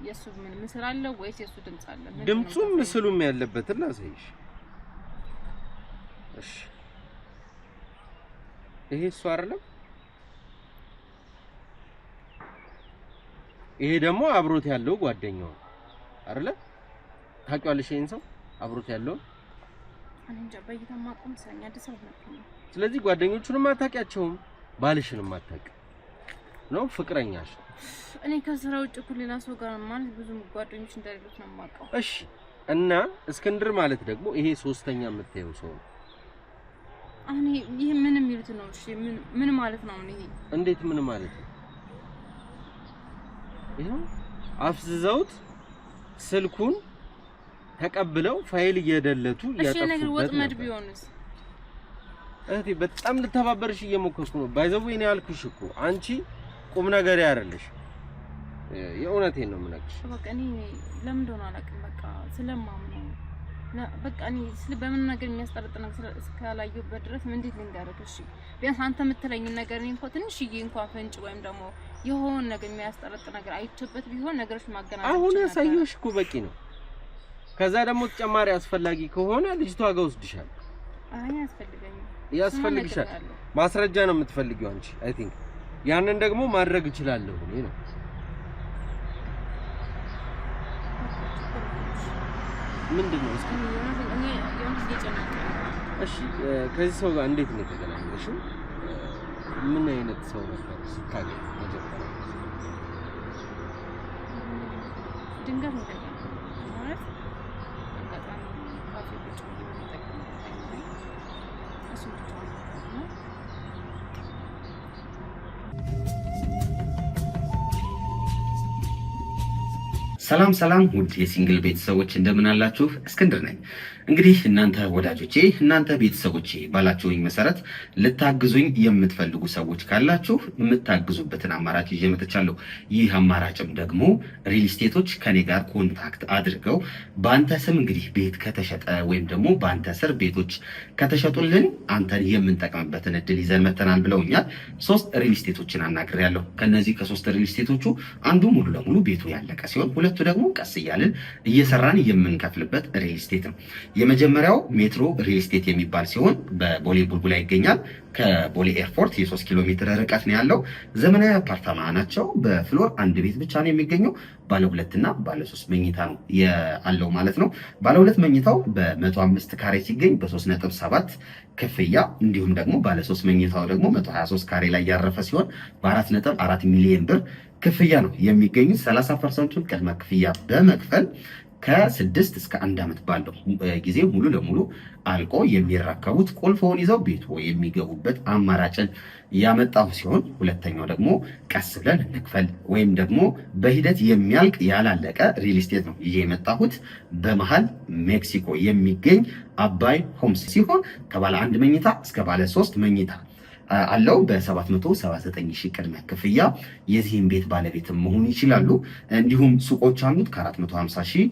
የሱ ምን ምስል አለ ወይስ የሱ ድምጽ አለ? ድምጹም ምስሉም ያለበትን ላሳይሽ። እሺ ይሄ እሱ አይደለም? ይሄ ደግሞ አብሮት ያለው ጓደኛው አይደለ? ታውቂዋለሽ ይሄን ሰው አብሮት ያለው? እኔ እንጃ በይታ ማቆም ስለኛ አዲስ አበባ ነው። ስለዚህ ጓደኞቹንም አታውቂያቸውም ባልሽንም አታውቂ ነው ፍቅረኛሽ? እኔ ከስራ ውጭ እኮ ሌላ ሰው ጋር ማለት ብዙ ጓደኞች እንደሌሉት ነው የማውቀው። እሺ እና እስክንድር ማለት ደግሞ ይሄ ሶስተኛ የምታየው ሰው ነው። አሁን ይሄ ምን የሚሉት ነው? እሺ ምን ማለት ነው? ይሄ እንዴት ምን ማለት ነው? ይሄው አፍዝዘውት ስልኩን ተቀብለው ፋይል እየደለቱ ያጠፉበት። እሺ ነገር ወጥመድ ቢሆንስ? እህቴ በጣም ልተባበርሽ እየሞከርኩ ነው። ባይዘው እኔ ያልኩሽ እኮ አንቺ ቁም ነገር ያረልሽ የእውነቴን ነው የምነግርሽ። በቃ እኔ ለምን እንደሆነ አላውቅም። በቃ ስለማምነው በቃ እኔ በምን ነገር የሚያስጠርጥ ነገር እስካላየሁበት ድረስ እንዴት ልንገርህ? እሺ ቢያንስ አንተ የምትለኝ ነገር እኔ እንኳን ትንሽዬ እንኳን ፍንጭ ወይም ደግሞ የሆነ ነገር የሚያስጠርጥ ነገር አይቼበት ቢሆን ነገሮች ማገናኘት አሁን ያሳየሁሽ እኮ በቂ ነው። ከዛ ደግሞ ተጨማሪ አስፈላጊ ከሆነ ልጅቷ ጋር ወስድሻለሁ። አይ ያስፈልገኛል። ያስፈልግሻል። ማስረጃ ነው የምትፈልጊው አንቺ። አይ ቲንክ ያንን ደግሞ ማድረግ እችላለሁ እኔ ነው። ምንድነው እስኪ እኔ የሆነ እየጨነቀ እሺ ከዚህ ሰው ጋር እንዴት ነው የተገናኘሽው? ምን አይነት ሰው ነበር ስታገኝ መጀመሪያ? ድንገት ነው ማለት በጣም ካፌ ቁጭ ብሎ ተጠቅሞ እሱ ነው። ሰላም ሰላም ውድ የሲንግል ቤተሰቦች እንደምን አላችሁ? እስክንድር ነኝ። እንግዲህ እናንተ ወዳጆቼ እናንተ ቤተሰቦቼ ባላችሁኝ መሰረት ልታግዙኝ የምትፈልጉ ሰዎች ካላችሁ የምታግዙበትን አማራጭ ይዤ መጥቻለሁ። ይህ አማራጭም ደግሞ ሪል ስቴቶች ከኔ ጋር ኮንታክት አድርገው በአንተ ስም እንግዲህ ቤት ከተሸጠ ወይም ደግሞ በአንተ ስር ቤቶች ከተሸጡልን አንተን የምንጠቅምበትን እድል ይዘን መተናል ብለውኛል። 3 ሪል ስቴቶችን አናግሬያለሁ። ከነዚህ ከ3 ሪል ስቴቶቹ አንዱ ሙሉ ለሙሉ ቤቱ ያለቀ ሲሆን ሁለቱ ደግሞ ቀስ እያልን እየሰራን የምንከፍልበት ሪል ስቴት ነው። የመጀመሪያው ሜትሮ ሪል ስቴት የሚባል ሲሆን በቦሌ ቡልቡላ ይገኛል። ከቦሌ ኤርፖርት የ3 ኪሎ ሜትር ርቀት ነው ያለው። ዘመናዊ አፓርታማ ናቸው። በፍሎር አንድ ቤት ብቻ ነው የሚገኘው። ባለ 2 እና ባለ 3 መኝታ ነው ያለው ማለት ነው። ባለ 2 መኝታው በ105 ካሬ ሲገኝ በ3.7 ክፍያ፣ እንዲሁም ደግሞ ባለ 3 መኝታው ደግሞ 123 ካሬ ላይ ያረፈ ሲሆን በ4.4 ሚሊዮን ብር ክፍያ ነው የሚገኙት። 30% ቅድመ ክፍያ በመክፈል ከ6 እስከ 1 ዓመት ባለው ጊዜ ሙሉ ለሙሉ አልቆ የሚረከቡት ቁልፎን ይዘው ቤቱ የሚገቡበት አማራጭን ያመጣው ሲሆን ሁለተኛው ደግሞ ቀስ ብለን እንክፈል ወይም ደግሞ በሂደት የሚያልቅ ያላለቀ ሪል ስቴት ነው ይሄ የመጣሁት። በመሃል ሜክሲኮ የሚገኝ አባይ ሆምስ ሲሆን ከባለ 1 መኝታ እስከ ባለ 3 መኝታ አለው። በ779 ሺህ ቅድመ ክፍያ የዚህን ቤት ባለቤት መሆን ይችላሉ። እንዲሁም ሱቆች አሉት። ከ450 ሺህ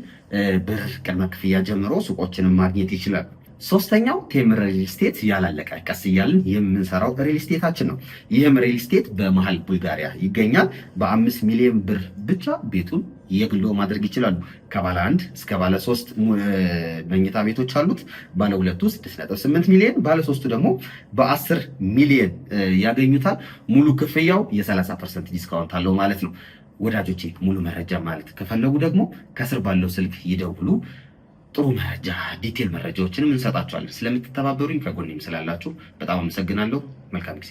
ብር ቅድመ ክፍያ ጀምሮ ሱቆችንም ማግኘት ይችላሉ። ሶስተኛው ቴምር ሪል ስቴት ያላለቀ ቀስ እያልን የምንሰራው ሪል ስቴታችን ነው። ይህም ሪል ስቴት በመሃል ቡልጋሪያ ይገኛል። በ5 ሚሊዮን ብር ብቻ ቤቱን የግሎ ማድረግ ይችላሉ። ከባለ 1 እስከ ባለ 3 መኝታ ቤቶች አሉት። ባለ 2 ውስጥ 6.8 ሚሊዮን፣ ባለ 3 ደግሞ በ10 ሚሊዮን ያገኙታል። ሙሉ ክፍያው የ30% ዲስካውንት አለው ማለት ነው። ወዳጆቼ ሙሉ መረጃ ማለት ከፈለጉ ደግሞ ከስር ባለው ስልክ ይደውሉ። ጥሩ መረጃ ዲቴል መረጃዎችንም እንሰጣችኋለን። ስለምትተባበሩኝ ከጎኔም ስላላችሁ በጣም አመሰግናለሁ። መልካም ጊዜ።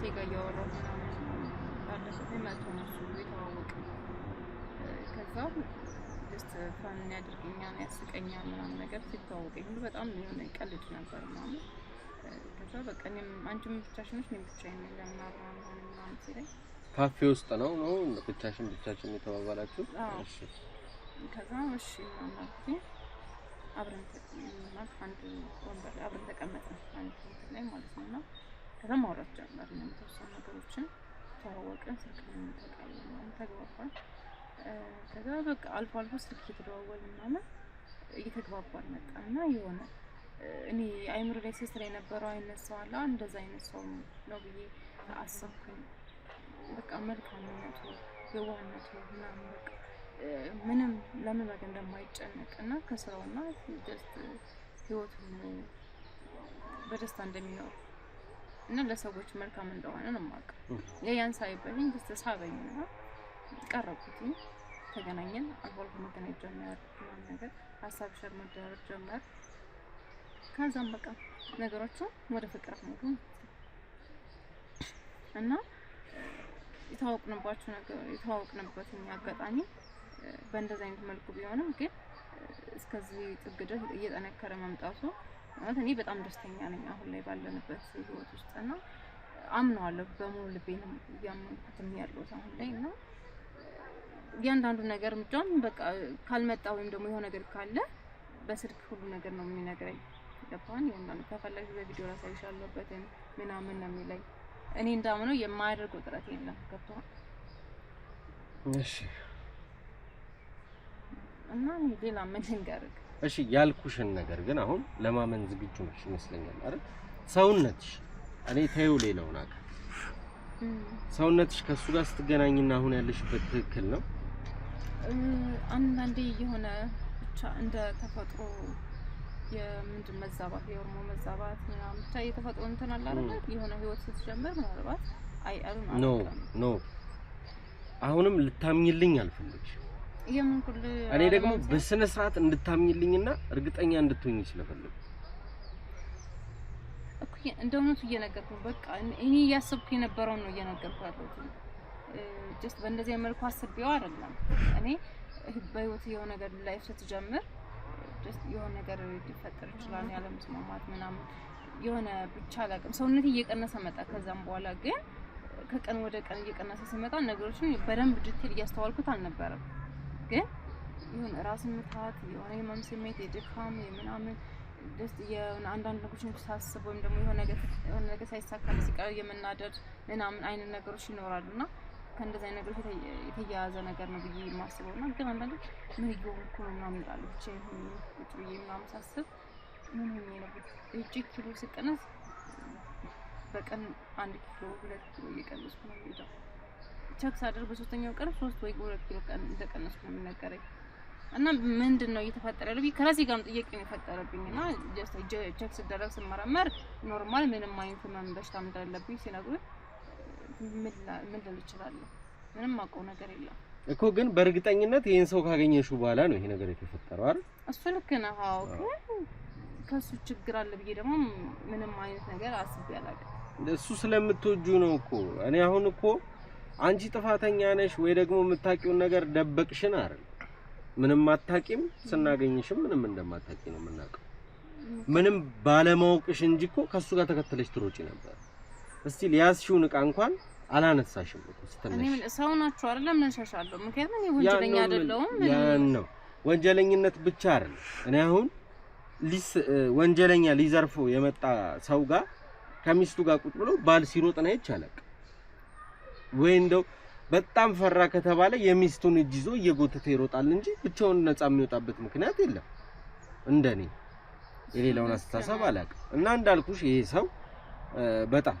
ከራሴ ጋር እያወራሁ ባለፈው መቶ ነው እሱ የተዋወቅን። ከዛ ጀስት ፋን ያድርገኛል ያስቀኛል ምናምን ነገር ሲተዋወቀኝ ሁሉ በጣም የሆነ ቀልድ ነበር ምናምን። ከዛ በቃ እኔም አንቺም ብቻሽን ነሽ እኔም ብቻዬን ነኝ ለምን አብረን አንሆንም ምናምን ሲለኝ ካፌ ውስጥ ነው ብቻችን የተባባላችሁ? እሺ። ከዛ እሺ ምናምን አልኩኝ። አብረን አንድ ወንበር ላይ አብረን ተቀመጥን አንድ እንትን ላይ ማለት ነው። እና ከዛ ማውራት ጀመርን የተወሰኑ ነገሮችን ተዋወቅን። ስልክም ተቀያየርን ተግባባን። ከዛ በቃ አልፎ አልፎ ስልክ እየተደዋወልን ምናምን እየተግባባን መጣን እና የሆነ እኔ አይምሮ ላይ ስስር የነበረው አይነት ሰው አለ እንደዛ አይነት ሰው ነው ብዬ አሰብኩኝ። በቃ መልካምነቱ የዋህነቱ ምናምን በቃ ምንም ለምን ነገር እንደማይጨነቅና ከስራውና ጀስት ህይወቱን በደስታ እንደሚኖር እና ለሰዎች መልካም እንደሆነ ነው የማውቀው። ያን ሳይበልኝ ጀስት ሳበኝና ቀረብኩኝ። ተገናኘን። አልፎ አልፎ መገናኘት ጀመር ምናምን ነገር ሀሳብ ሸር መደረግ ጀመር። ከዛም በቃ ነገሮቹ ወደ ፍቅር ሄዱ እና የተዋወቅንበት አጋጣሚ በእንደዚህ አይነት መልኩ ቢሆንም ግን እስከዚህ ጥግ ድረስ እየጠነከረ መምጣቱ ማለት እኔ በጣም ደስተኛ ነኝ አሁን ላይ ባለንበት ህይወት ውስጥ እና አምነዋለሁ በሙሉ ልቤን እያመንኩትም ያለሁት አሁን ላይ እና እያንዳንዱ ነገር ምጣም በቃ ካልመጣ ወይም ደግሞ የሆነ ነገር ካለ በስልክ ሁሉ ነገር ነው የሚነግረኝ። ገባን? ይሄንን ከፈለግ በቪዲዮ ላሳይሻለሁበትን ምናምን ነው የሚለኝ። እኔ እንዳምነው የማያደርገው ጥረት የለም። ገብቶሃል? እሺ። እና ሌላ ምን ልንገርህ? እሺ ያልኩሽን ነገር ግን አሁን ለማመን ዝግጁ ነሽ ይመስለኛል አይደል? ሰውነትሽ እኔ ተይው ሌላው ነገር ሰውነትሽ ከሱ ጋር ስትገናኝና አሁን ያለሽበት ትክክል ነው? አንዳንዴ የሆነ ብቻ እንደ ተፈጥሮ የምንድን መዛባት የሆርሞን መዛባት ምናምን ብቻ የተፈጥሮ እንትን አለ አይደል? የሆነ ህይወት ስትጀምር ምናልባት ኖ አሁንም ልታምኝልኝ አልፈልግሽ። እኔ ደግሞ በስነ ስርዓት እንድታምኝልኝና እርግጠኛ እንድትሆኚ ስለፈለኩ እኮ እንደውነቱ እየነገርኩ በቃ እኔ ያሰብኩ የነበረው ነው እየነገርኩ ያለሁት። ጀስት በእንደዚህ መልኩ አስቤው አይደለም። እኔ በህይወት የሆነ ነገር ላይፍ ስትጀምር ጀስት የሆነ ነገር ሊፈጠር ይችላል ያለ መስማማት ምናምን የሆነ ብቻ አላውቅም ሰውነቴ እየቀነሰ መጣ። ከዛም በኋላ ግን ከቀን ወደ ቀን እየቀነሰ ሲመጣ ነገሮችን በደንብ ዲቴል እያስተዋልኩት አልነበረም። ግን የሆነ ራስን ምታት የሆነ የህመም ስሜት የድካም የምናምን ደስ የሆነ አንዳንድ ነገሮችን ሳስብ ወይም ደግሞ የሆነ ነገር ሳይሳካ ሲቀር የመናደድ ምናምን አይነት ነገሮች ይኖራሉና ከእንደዚህ አይነት ነገሮች የተያያዘ ነገር ነው ብዬ የማስበውና ግን አንዳንዴ ምን እየሆንኩ ነው ምናምን እላለሁ። ብቻዬን ሆኜ ቁጭ ብዬ ምናምን ሳስብ ምን ሆኜ ነው እጅ ኪሎ ስቀነስ በቀን 1 ኪሎ 2 ኪሎ እየቀነስኩ ነው የምሄደው። ቸክ ሳደርግ በሶስተኛው ቀን 3 ወይ 2 ኪሎ ቀን እንደቀነስኩ ነው የሚነገረኝ። እና ምንድነው እየተፈጠረ ያለው ከራሴ ጋርም ጥያቄ ነው የፈጠረብኝና ጀስት ቸክ ስደረግ ስመረመር ኖርማል ምንም አይነት ህመም በሽታ እንዳለብኝ ሲነግሩኝ ምን ልል እችላለሁ? ምንም አውቀው ነገር የለም እኮ። ግን በእርግጠኝነት ይሄን ሰው ካገኘሽው በኋላ ነው ይሄ ነገር የተፈጠረው አይደል? እሱ ልክ ነህ። አዎ ግን ከሱ ችግር አለ ብዬ ደግሞ ምንም አይነት ነገር አስቤ አላውቅም። እሱ ስለምትወጁ ነው እኮ። እኔ አሁን እኮ አንቺ ጥፋተኛ ነሽ ወይ ደግሞ የምታውቂውን ነገር ደበቅሽን አይደል? ምንም አታውቂም። ስናገኝሽም ምንም እንደማታውቂ ነው የምናውቀው። ምንም ባለማወቅሽ እንጂ እኮ ከሱ ጋር ተከተለሽ ትሮጪ ነበር። እስቲ ሊያስሽውን ዕቃ እንኳን አላነሳሽም እኮ ስትነሽ። እኔ ሰው ናችሁ አይደለም ነሻሻለሁ። ምክንያቱም እኔ ወንጀለኛ አይደለሁም። ያን ነው ወንጀለኝነት ብቻ አይደለም። እኔ አሁን ወንጀለኛ ሊዘርፎ የመጣ ሰው ጋር ከሚስቱ ጋር ቁጭ ብሎ ባል ሲሮጥ ነው ይቻላል ወይ እንደው በጣም ፈራ ከተባለ የሚስቱን እጅ ይዞ እየጎተተ ይሮጣል እንጂ ብቻውን ነፃ የሚወጣበት ምክንያት የለም። እንደኔ የሌላውን አስተሳሰብ አላውቅም። እና እንዳልኩሽ ይሄ ሰው በጣም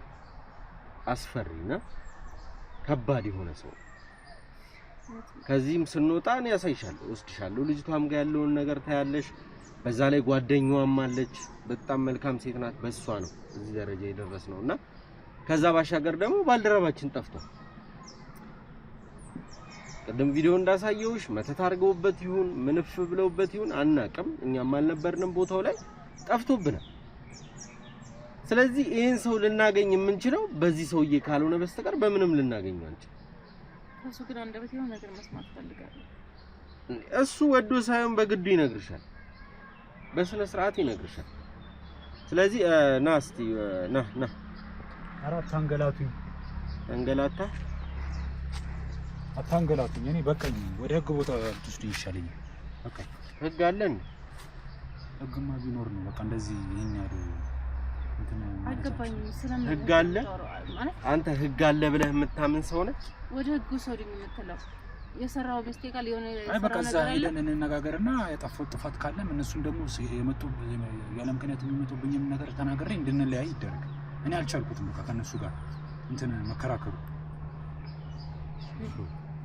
አስፈሪና ከባድ የሆነ ሰው። ከዚህም ስንወጣ እኔ ያሳይሻለሁ፣ ወስድሻለሁ። ልጅቷም ጋር ያለውን ነገር ታያለሽ። በዛ ላይ ጓደኛዋም አለች፣ በጣም መልካም ሴት ናት። በሷ ነው እዚህ ደረጃ የደረስነውና ከዛ ባሻገር ደግሞ ባልደረባችን ጠፍቷል። ቅድም ቪዲዮ እንዳሳየውሽ መተት አድርገውበት ይሁን ምንፍ ብለውበት ይሁን አናቅም። እኛም አልነበርንም ቦታው ላይ ጠፍቶብናል። ስለዚህ ይሄን ሰው ልናገኝ የምንችለው በዚህ ሰውዬ ካልሆነ በስተቀር በምንም ልናገኘው አንችልም። እሱ ግን አንደበት የሆነ ነገር መስማት ፈልጋለሁ። እሱ ወዶ ሳይሆን በግዱ ይነግርሻል፣ በስነ ስርዓት ይነግርሻል። ስለዚህ ና እስቲ ና አራት አንገላቱኝ አታንገላቱኝ። እኔ በቃኝ። ወደ ህግ ቦታ ትወስዱ ይሻለኛል። በቃ ህግ አለን። ህግማ ቢኖር ነው በቃ እንደዚህ ይሄን ያሉ አልገባኝም። ስለምን ህግ አለ? አንተ ህግ አለ ብለህ የምታምን ሰው ነህ? ወደ ህጉ ሰው ድኝ የምትለው የሰራው ሚስቴክ አለ የሆነ አይ በቃ እዛ ሄደን እንነጋገርና የጠፋው ጥፋት ካለም እነሱን ደግሞ የመጡ ያለ ምክንያት የሚመጡብኝ ነገር ተናግሬ እንድንለያይ ይደረግ። እኔ አልቻልኩትም በቃ ከነሱ ጋር እንትን መከራከሩ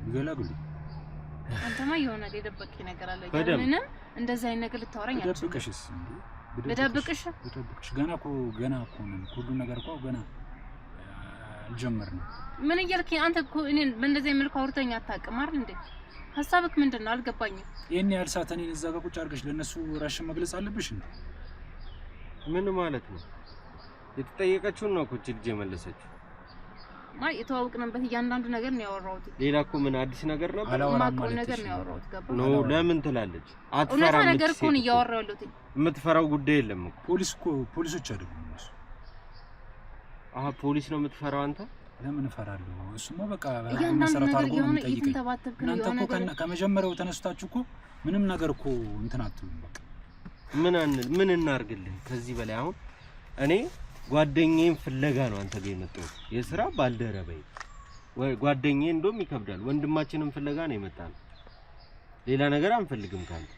ይገላግሉ። አንተማ የሆነ ነገር የደበቀኝ ነገር አለ። ምንም እንደዛ አይነት ነገር ልታወራኝ አልደብቅሽስ እንዴ? በደብቅሽ ገና እኮ ነው ሁሉ ነገር እኮ ገና አልጀመርንም። ምን እያልክ አንተ እኮ እኔን በእንደዚህ መልኩ አውርተኛ አታውቅም አይደል እንዴ? ሐሳብክ ምንድነው? አልገባኝም። ይሄን ያህል ሰዓት እኔን እዛ ጋር ቁጭ አድርገሽ ለነሱ ራስሽን መግለጽ አለብሽ እንዴ? ምን ማለት ነው? የተጠየቀችውን ነው እኮ ልጅ የመለሰችው። ማይ የተዋወቅንበት እያንዳንዱ ነገር ነው ያወራሁት። ሌላ እኮ ምን አዲስ ነገር ነበር? ማቆም ነገር ነው ያወራሁት። ገባ ነው? ለምን ትላለች? አትፈራም? ነገር እኮ ነው እያወራሁ ያለሁት። የምትፈራው ጉዳይ የለም እኮ። ፖሊሶች አይደሉም እነሱ። ፖሊስ ነው የምትፈራው አንተ? ለምን እፈራለሁ? እሱማ በቃ መሰረት አድርጎ ነው የሚጠይቀኝ። እናንተ እኮ ከመጀመሪያው ተነስታችሁ እኮ ምንም ነገር እኮ እንትን አትሉም። በቃ ምን እናርግልህ ከዚህ በላይ? አሁን እኔ ጓደኛዬን ፍለጋ ነው አንተ ጋር የመጣሁት። የሥራ ባልደረባዬ ጓደኛዬ እንደውም ይከብዳል። ወንድማችንን ፍለጋ ነው የመጣነው። ሌላ ነገር አንፈልግም ካንተ።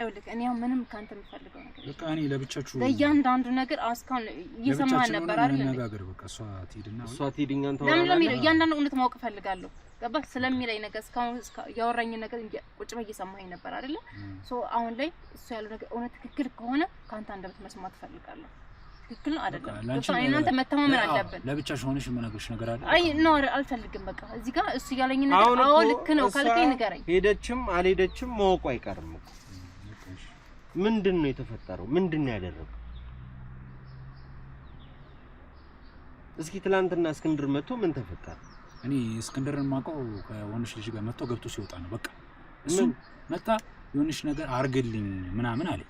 እውልክ እኔ አሁን ምንም ካንተ የምፈልገው ነገር በቃ እኔ ለብቻችሁ ለእያንዳንዱ ነገር አስካውን እየሰማህ ነበር አይደል? ነገር በቃ እሷ ትሄድና አንተ ለምን እያንዳንዱ እውነት ማወቅ እፈልጋለሁ። ገባህ? ስለሚለኝ ነገር እስካሁን ያወራኝ ነገር ቁጭ ብዬ እየሰማኸኝ ነበር አይደል? ሶ አሁን ላይ እሱ ያለው ነገር እውነት ትክክል ከሆነ ካንተ አንደበት መስማት እፈልጋለሁ። ትክክል ነው አይደለም? እናንተ መተማመን አለብን። ለብቻሽ ሆነሽ የምነግርሽ ነገር አለ። አይ ነው አልፈልግም። በቃ እዚህ ጋር እሱ ያለኝ ነገር አዎ ልክ ነው ካልከኝ ንገረኝ። ሄደችም አልሄደችም ማወቁ አይቀርም። ምንድነው የተፈጠረው? ምንድነው ያደረገው? እስኪ ትላንትና እስክንድር መጥቶ ምን ተፈጠረ? እኔ እስክንድርን ማውቀው ከወንሽ ልጅ ጋር መጥቶ ገብቶ ሲወጣ ነው። በቃ እሱ መጣ የሆነሽ ነገር አርግልኝ ምናምን አለ።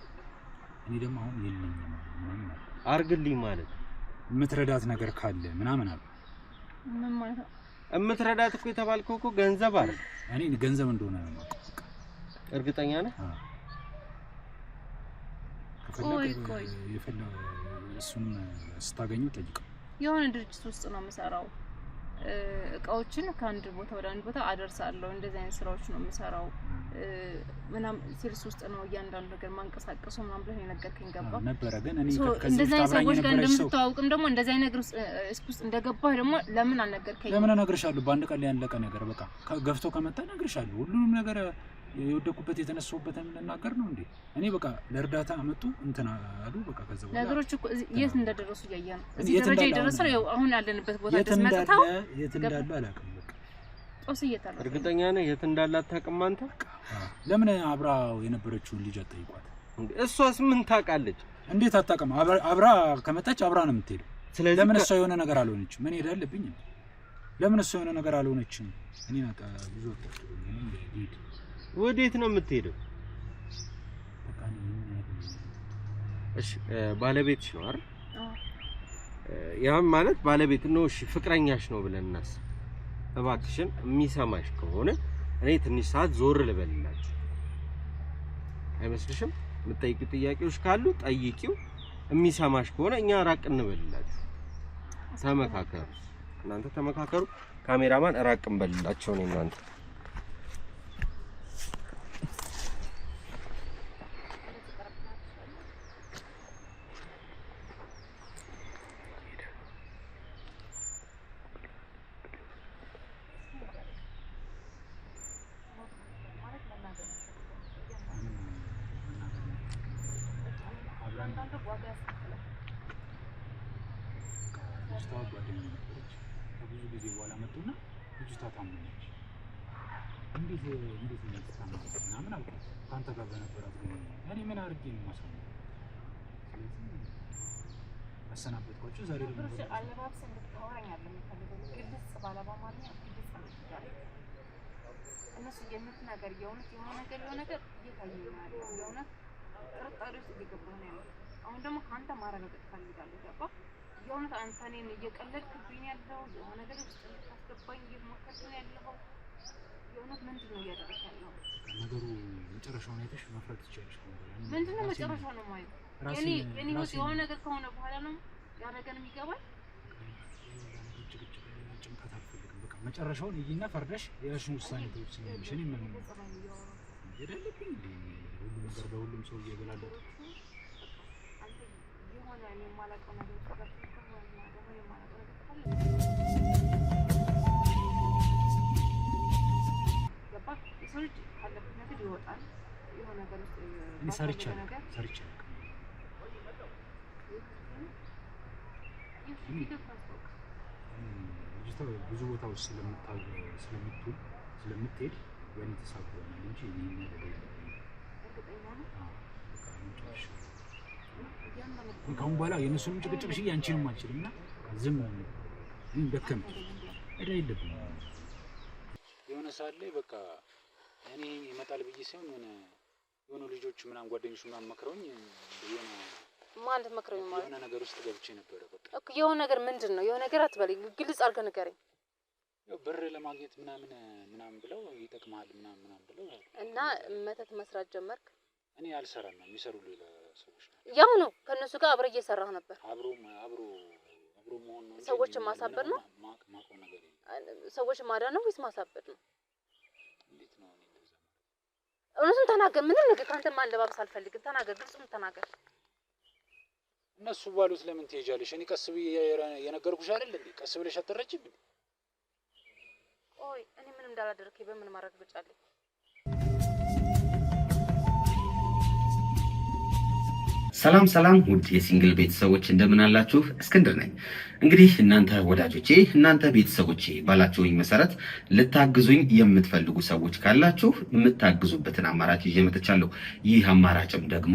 እኔ ደግሞ አሁን የለኝም ምናምን አለ። አርግልኝ ማለት የምትረዳት ነገር ካለ ምናምን አለ። ምን ማለት ነው? የምትረዳት እኮ የተባልከው እኮ ገንዘብ አይደል? እኔ ገንዘብ እንደሆነ ነው የማውቀው። እርግጠኛ ነህ? ቆይ እሱን ስታገኘው ጠይቀው። የሆነ ድርጅት ውስጥ ነው የምሰራው። እቃዎችን ከአንድ ቦታ ወደ አንድ ቦታ አደርሳለሁ። እንደዚህ አይነት ስራዎች ነው የምሰራው። ምናምን ሴልስ ውስጥ ነው እያንዳንዱ ነገር ማንቀሳቀሰው ምናምን ብለህ የነገርከኝ ገባ ነበረ። ግን እኔ እንደዚህ አይነት ሰዎች ጋር እንደምትተዋወቅም ደግሞ እንደዚህ አይነት ነገር ውስጥ እንደገባህ ደግሞ ለምን አልነገርከኝ? ለምን እነግርሻለሁ? በአንድ ቀን ላይ ያለቀ ነገር በቃ ገፍቶ ከመጣ እነግርሻለሁ። ሁሉንም ነገር የወደኩበት የተነሳሁበትን ልናገር ነው እንዴ? እኔ በቃ ለእርዳታ መጡ እንትና አሉ። በቃ ከዛ በኋላ ነገሮች እኮ የት እንደደረሱ እያየን ነው። እዚህ ደረጃ የደረሰው ያው አሁን ያለንበት ቦታ ድረስ መጥተው የት እንዳሉ አላውቅም። በቃ ጦስ እየተረፈ እርግጠኛ ነህ የት እንዳለ አታውቅም አንተ? ለምን አብራው የነበረችውን ልጅ አትጠይቋት? እሷስ ምን ታውቃለች? እንዴት አታውቅም? አብራ ከመጣች አብራ ነው የምትሄደው። ስለዚህ ለምን እሷ የሆነ ነገር አልሆነችም? ምን ሄዳ አለብኝ? ለምን እሷ የሆነ ነገር አልሆነችም? እኔ ናታ ብዙ ወዴት ነው የምትሄደው? እሺ ባለቤትሽ ነው አይደል? ያም ማለት ባለቤት ነው። እሺ ፍቅረኛሽ ነው ብለን እናስብ። እባክሽን የሚሰማሽ ከሆነ እኔ ትንሽ ሰዓት ዞር ልበልላችሁ አይመስልሽም? የምትጠይቂው ጥያቄዎች ካሉ ጠይቂው። የሚሰማሽ ከሆነ እኛ ራቅ እንበልላችሁ። ተመካከሩ፣ እናንተ ተመካከሩ። ካሜራማን ራቅ እንበልላቸው ነው እናንተ ከብዙ ጊዜ በኋላ መጡና ልጅቷ ታመመች። እንዴት ታመመች ምናምን አልኩት። ከአንተ ጋር በነበራት እኔ ምን አድርጌ ነው የማሳመው? አሰናበትኳቸው። ዛሬ ደግሞ አለባብስ እንድታወራኝ አይደለም የምፈልገው፣ ግልጽ ባለባ ማለት ነው። ግልጽ ነው እነሱ የምትናገር የሆነ ነገር እየታየኝ ነው ያለው። የሆነ ጥርጣሬ ውስጥ እየገባሁ ነው ያለው። አሁን ደግሞ ከአንተ ማረጋገጥ ፈልጋለሁ። ገባ? የሆነ አንተ እኔን እየቀለድክብኝ ያለው የሆነ ነገር ውስጥ ልታስገባኝ እየሞከርክ ነው ያለው። የሆነ ምንድን ነው እያደረግህ ያለው? ነገሩ መጨረሻውን አይተሽ መፍረድ ትችያለሽ። ምንድን ነው መጨረሻው ነው የማየው? የኔ ህይወት የሆነ ነገር ከሆነ በኋላ ነው ያ ነገር የሚገባኝ። ጭንቀት አልፈልግም። በቃ መጨረሻውን እይና ፈርደሽ የራስሽን ውሳኔ ትወስኛለሽ። እኔ ምን ይደልብኝ እንዴ? ሁሉ ነገር በሁሉም ሰው እየገላለጡ አንተ የሆነ እኔ የማላውቀው ነገር የሰው ልጅ ካለበት ነገር ይወጣል። የሆነ ነገር ውስጥ ሰርቻለሁ። ልጅቷ ብዙ ቦታ ውስጥ ስለምትሄድ ወይም ተሳክቶናል እንጂ እኔ ነገር ከአሁን በኋላ የእነሱንም ጭቅጭቅ እሺ አንቺንም አልችልም እና ዝም ደከመኝ። እዳ የለብኝም የሆነ ሰዓት ላይ በቃ እኔ ይመጣል ብዬ ሲሆን የሆኑ ልጆች ምናምን ጓደኞች ምናምን መክረውኝ የሆነ ማለት መክረውኝ ማለት የሆነ ነገር ውስጥ ገብቼ ነበር። በቃ እኮ የሆነ ነገር ምንድን ነው? የሆነ ነገር አትበለኝ፣ ግልጽ አድርገህ ንገረኝ። ያው ብር ለማግኘት ምናምን ብለው ይጠቅማል ምናምን ብለው እና መተት መስራት ጀመርክ? እኔ አልሰራም ነው የሚሰሩ ሌላ ሰዎች ናቸው። ያው ነው ከነሱ ጋር አብረህ እየሰራህ ነበር። አብሮ መሆን ነው። ሰዎችን ማሳበድ ነው። ማቆ ነገር ሰዎችን ማዳን ነው ወይስ ማሳበድ ነው? እንዴት ነው? እኔ እንደዛ እውነቱን ተናገር። ምንም ነገር ካንተ ማለባበስ አልፈልግም። ተናገር፣ ግልጹን ተናገር። እነሱ ባሉት ለምን ትሄጃለሽ? እኔ ቀስ ብዬ የነገርኩሽ አይደል እንዴ? ቀስ ብለሽ አትረጅም? ኦይ እኔ ምንም እንዳላደረከኝ በምን ማረጋገጫ አለኝ? ሰላም ውድ የሲንግል ቤተሰቦች እንደምን አላችሁ? እስክንድር ነኝ። እንግዲህ እናንተ ወዳጆቼ፣ እናንተ ቤተሰቦቼ ባላችሁኝ መሰረት ልታግዙኝ የምትፈልጉ ሰዎች ካላችሁ የምታግዙበትን አማራጭ ይዤ መጥቻለሁ። ይህ አማራጭም ደግሞ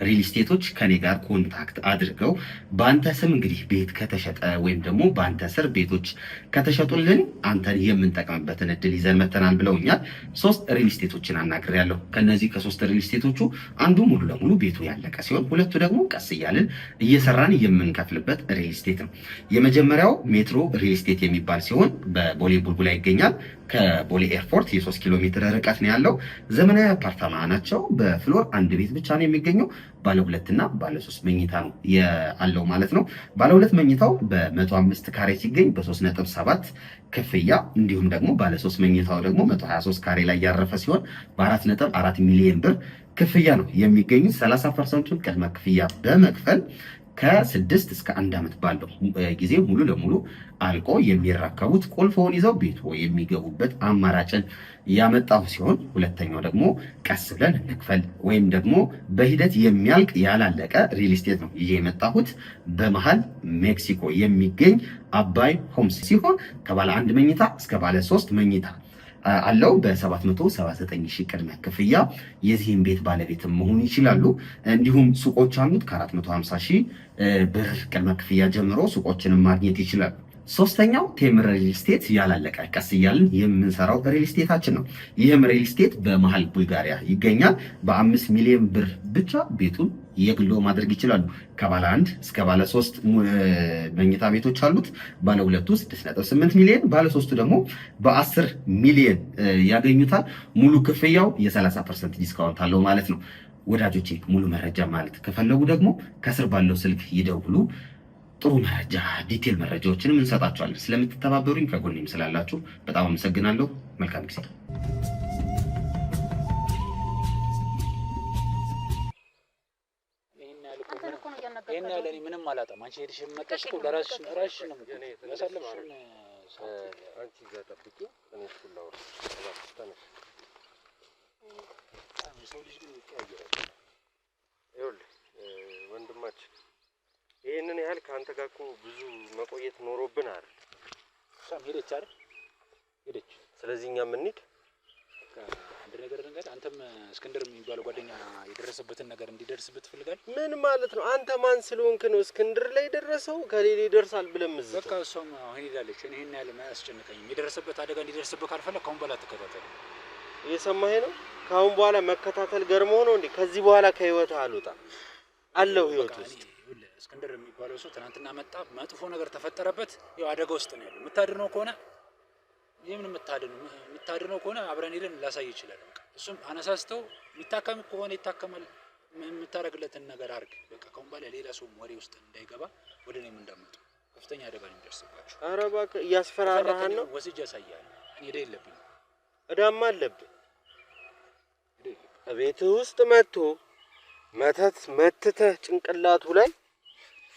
ሪል ስቴቶች ከኔ ጋር ኮንታክት አድርገው በአንተ ስም እንግዲህ ቤት ከተሸጠ ወይም ደግሞ በአንተ ስር ቤቶች ከተሸጡልን አንተን የምንጠቅምበትን እድል ይዘን መተናል ብለውኛል። 3 ሪል ስቴቶችን አናግሬያለሁ። ከነዚህ ከ3 ሪል ስቴቶቹ አንዱ ሙሉ ለሙሉ ቤቱ ያለቀ ሲሆን ሁለቱ ደግሞ ቀስ እያልን እየሰራን የምንከፍልበት ሪል ስቴት ነው። የመጀመሪያው ሜትሮ ሪል ስቴት የሚባል ሲሆን በቦሌ ቡልቡላ ይገኛል። ከቦሌ ኤርፖርት የ3 ኪሎ ሜትር ርቀት ነው ያለው። ዘመናዊ አፓርታማ ናቸው። በፍሎር 1 ቤት ብቻ ነው የሚገኘው። ባለ 2 እና ባለ 3 መኝታ ነው ያለው ማለት ነው። ባለ 2 መኝታው በ105 ካሬ ሲገኝ በ3.7 ክፍያ፣ እንዲሁም ደግሞ ባለ 3 መኝታው ደግሞ 123 ካሬ ላይ ያረፈ ሲሆን በ4.4 ሚሊዮን ብር ክፍያ ነው የሚገኙት። 30% ቅድመ ክፍያ በመክፈል ከ6 እስከ 1 ዓመት ባለው ጊዜ ሙሉ ለሙሉ አልቆ የሚረከቡት ቁልፎውን ይዘው ቤቱ የሚገቡበት አማራጭን ያመጣው ሲሆን፣ ሁለተኛው ደግሞ ቀስ ብለን እንክፈል ወይም ደግሞ በሂደት የሚያልቅ ያላለቀ ሪል ስቴት ነው ይዤ የመጣሁት። በመሃል ሜክሲኮ የሚገኝ አባይ ሆምስ ሲሆን ከባለ 1 መኝታ እስከ ባለ 3 መኝታ አለው። በ779 ሺህ ቅድመ ክፍያ የዚህን ቤት ባለቤትም መሆን ይችላሉ። እንዲሁም ሱቆች አሉት። ከ450 ሺህ ብር ቅድመ ክፍያ ጀምሮ ሱቆችንም ማግኘት ይችላሉ። ሶስተኛው ቴምር ሪል ስቴት ያላለቀ ቀስ እያልን የምንሰራው ሪል ስቴታችን ነው። ይህም ሪል ስቴት በመሃል ቡልጋሪያ ይገኛል። በ5 ሚሊዮን ብር ብቻ ቤቱን የግሎ ማድረግ ይችላሉ። ከባለ 1 እስከ ባለ 3 መኝታ ቤቶች አሉት። ባለ 2 6.8 ሚሊዮን፣ ባለ 3 ደግሞ በ10 ሚሊዮን ያገኙታል። ሙሉ ክፍያው የ30% ዲስካውንት አለው ማለት ነው። ወዳጆቼ ሙሉ መረጃ ማለት ከፈለጉ ደግሞ ከስር ባለው ስልክ ይደውሉ። ጥሩ መረጃ ዲቴል መረጃዎችንም እንሰጣችኋለን። ስለምትተባበሩኝ ከጎኔም ስላላችሁ በጣም አመሰግናለሁ። መልካም ጊዜ። ይሄን ያለ እኔ ምንም አላጣም። አንቺ ሄድሽ መጣሽ እኮ ለራስሽ ነው ያሳለፍሽውን አንቺ ጋር ጠብቂ። እኔ እሱን ላውራ። ሰው ልጅ ግን ይቀያየራል። ይኸውልህ ወንድማችን ይሄንን ያህል ከአንተ ጋር እኮ ብዙ መቆየት ኖሮብን አይደል? እሷም ሄደች አይደል? ሄደች። ስለዚህ እኛ እንሂድ። አንድ ነገር አንተም እስክንድር የሚባለው ጓደኛ የደረሰበትን ነገር እንዲደርስበት ትፈልጋለህ? ምን ማለት ነው? አንተ ማን ስለሆንክ ነው እስክንድር ላይ ደረሰው ከሌላ ይደርሳል ብለህ ምዝት? በቃ እሷም አሁን ሄዳለች። እኔ ይሄን ያለ አያስጨንቀኝም። የደረሰበት አደጋ እንዲደርስበት ካልፈለክ ከአሁን በኋላ ተከታተል። እየሰማኸኝ ነው? ከአሁን በኋላ መከታተል ገርሞ ነው እንዴ? ከዚህ በኋላ ከህይወት አልወጣም አለው ህይወት ውስጥ እስክንድር የሚባለው ሰው ትናንትና መጣ፣ መጥፎ ነገር ተፈጠረበት። ያው አደጋ ውስጥ ነው ያለው። የምታድነው ከሆነ ይሄን የምታድነው ከሆነ አብረን ሄደን ላሳይ ይችላል። በቃ እሱም አነሳስተው የሚታከም ከሆነ ይታከማል። የምታረግለትን ነገር አድርግ። በቃ ከአሁን በኋላ ሌላ ሰው ወሬ ውስጥ እንዳይገባ ወደ እኔም እንዳመጡ ከፍተኛ አደጋ ነው የሚደርስባቸው። ኧረ እባክህ እያስፈራራህን ነው። ወስጄ አሳያለሁ። እኔ ሄደ የለብኝ እዳማ አለብህ። ቤትህ ውስጥ መጥቶ መተት መትተህ ጭንቅላቱ ላይ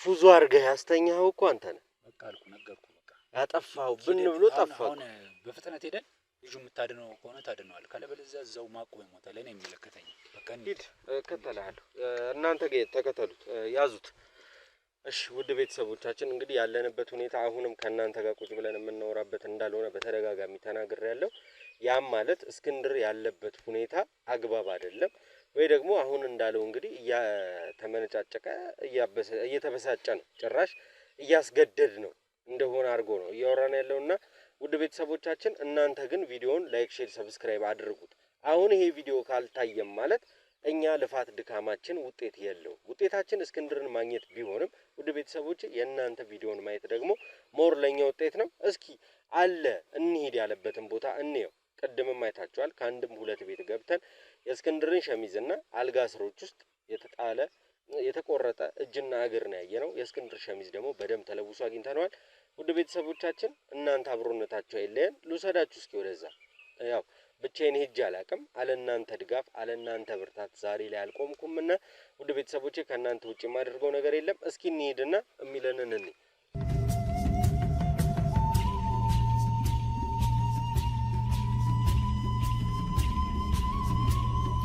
ፉዞ አድርገህ ያስተኛኸው እኮ አንተ ነህ። በቃ አልኩህ፣ ነገርኩህ። በቃ ያጠፋኸው ብን ብሎ ጠፋ። አሁን በፍጥነት ሄደን ልጁ የምታድነው ከሆነ ታድነዋል፣ ካለበለዚያ እዛው ማቆም ይሞታል። እኔ የሚመለከተኝ በቃ ሂድ፣ እከተልሃለሁ። እናንተ ጋር ተከተሉት፣ ያዙት። እሺ ውድ ቤተሰቦቻችን እንግዲህ ያለንበት ሁኔታ አሁንም ከእናንተ ጋር ቁጭ ብለን የምናወራበት እንዳልሆነ በተደጋጋሚ ተናግሬያለሁ። ያም ማለት እስክንድር ያለበት ሁኔታ አግባብ አይደለም ወይ ደግሞ አሁን እንዳለው እንግዲህ እያተመነጫጨቀ እየተበሳጨ ነው፣ ጭራሽ እያስገደድ ነው እንደሆነ አድርጎ ነው እያወራን ያለውና ውድ ቤተሰቦቻችን እናንተ ግን ቪዲዮውን ላይክ፣ ሼር፣ ሰብስክራይብ አድርጉት። አሁን ይሄ ቪዲዮ ካልታየም ማለት እኛ ልፋት ድካማችን ውጤት የለው። ውጤታችን እስክንድርን ማግኘት ቢሆንም ውድ ቤተሰቦች የእናንተ ቪዲዮን ማየት ደግሞ ሞር ለኛ ውጤት ነው። እስኪ አለ እንሂድ ያለበትን ቦታ እንየው። ቅድምም አይታችኋል። ከአንድም ሁለት ቤት ገብተን የእስክንድርን ሸሚዝና አልጋ ስሮች ውስጥ የተጣለ የተቆረጠ እጅና እግር ነው ያየነው። የእስክንድር ሸሚዝ ደግሞ በደም ተለውሶ አግኝተነዋል። ውድ ቤተሰቦቻችን እናንተ አብሮነታችሁ አይለየን። ልውሰዳችሁ እስኪ ወደዛ። ያው ብቻዬን ሄጄ አላቅም። አለናንተ ድጋፍ አለናንተ ብርታት ዛሬ ላይ አልቆምኩምና ውድ ቤተሰቦቼ ከእናንተ ውጭ የማደርገው ነገር የለም። እስኪ እንሂድና የሚለንን እንይ።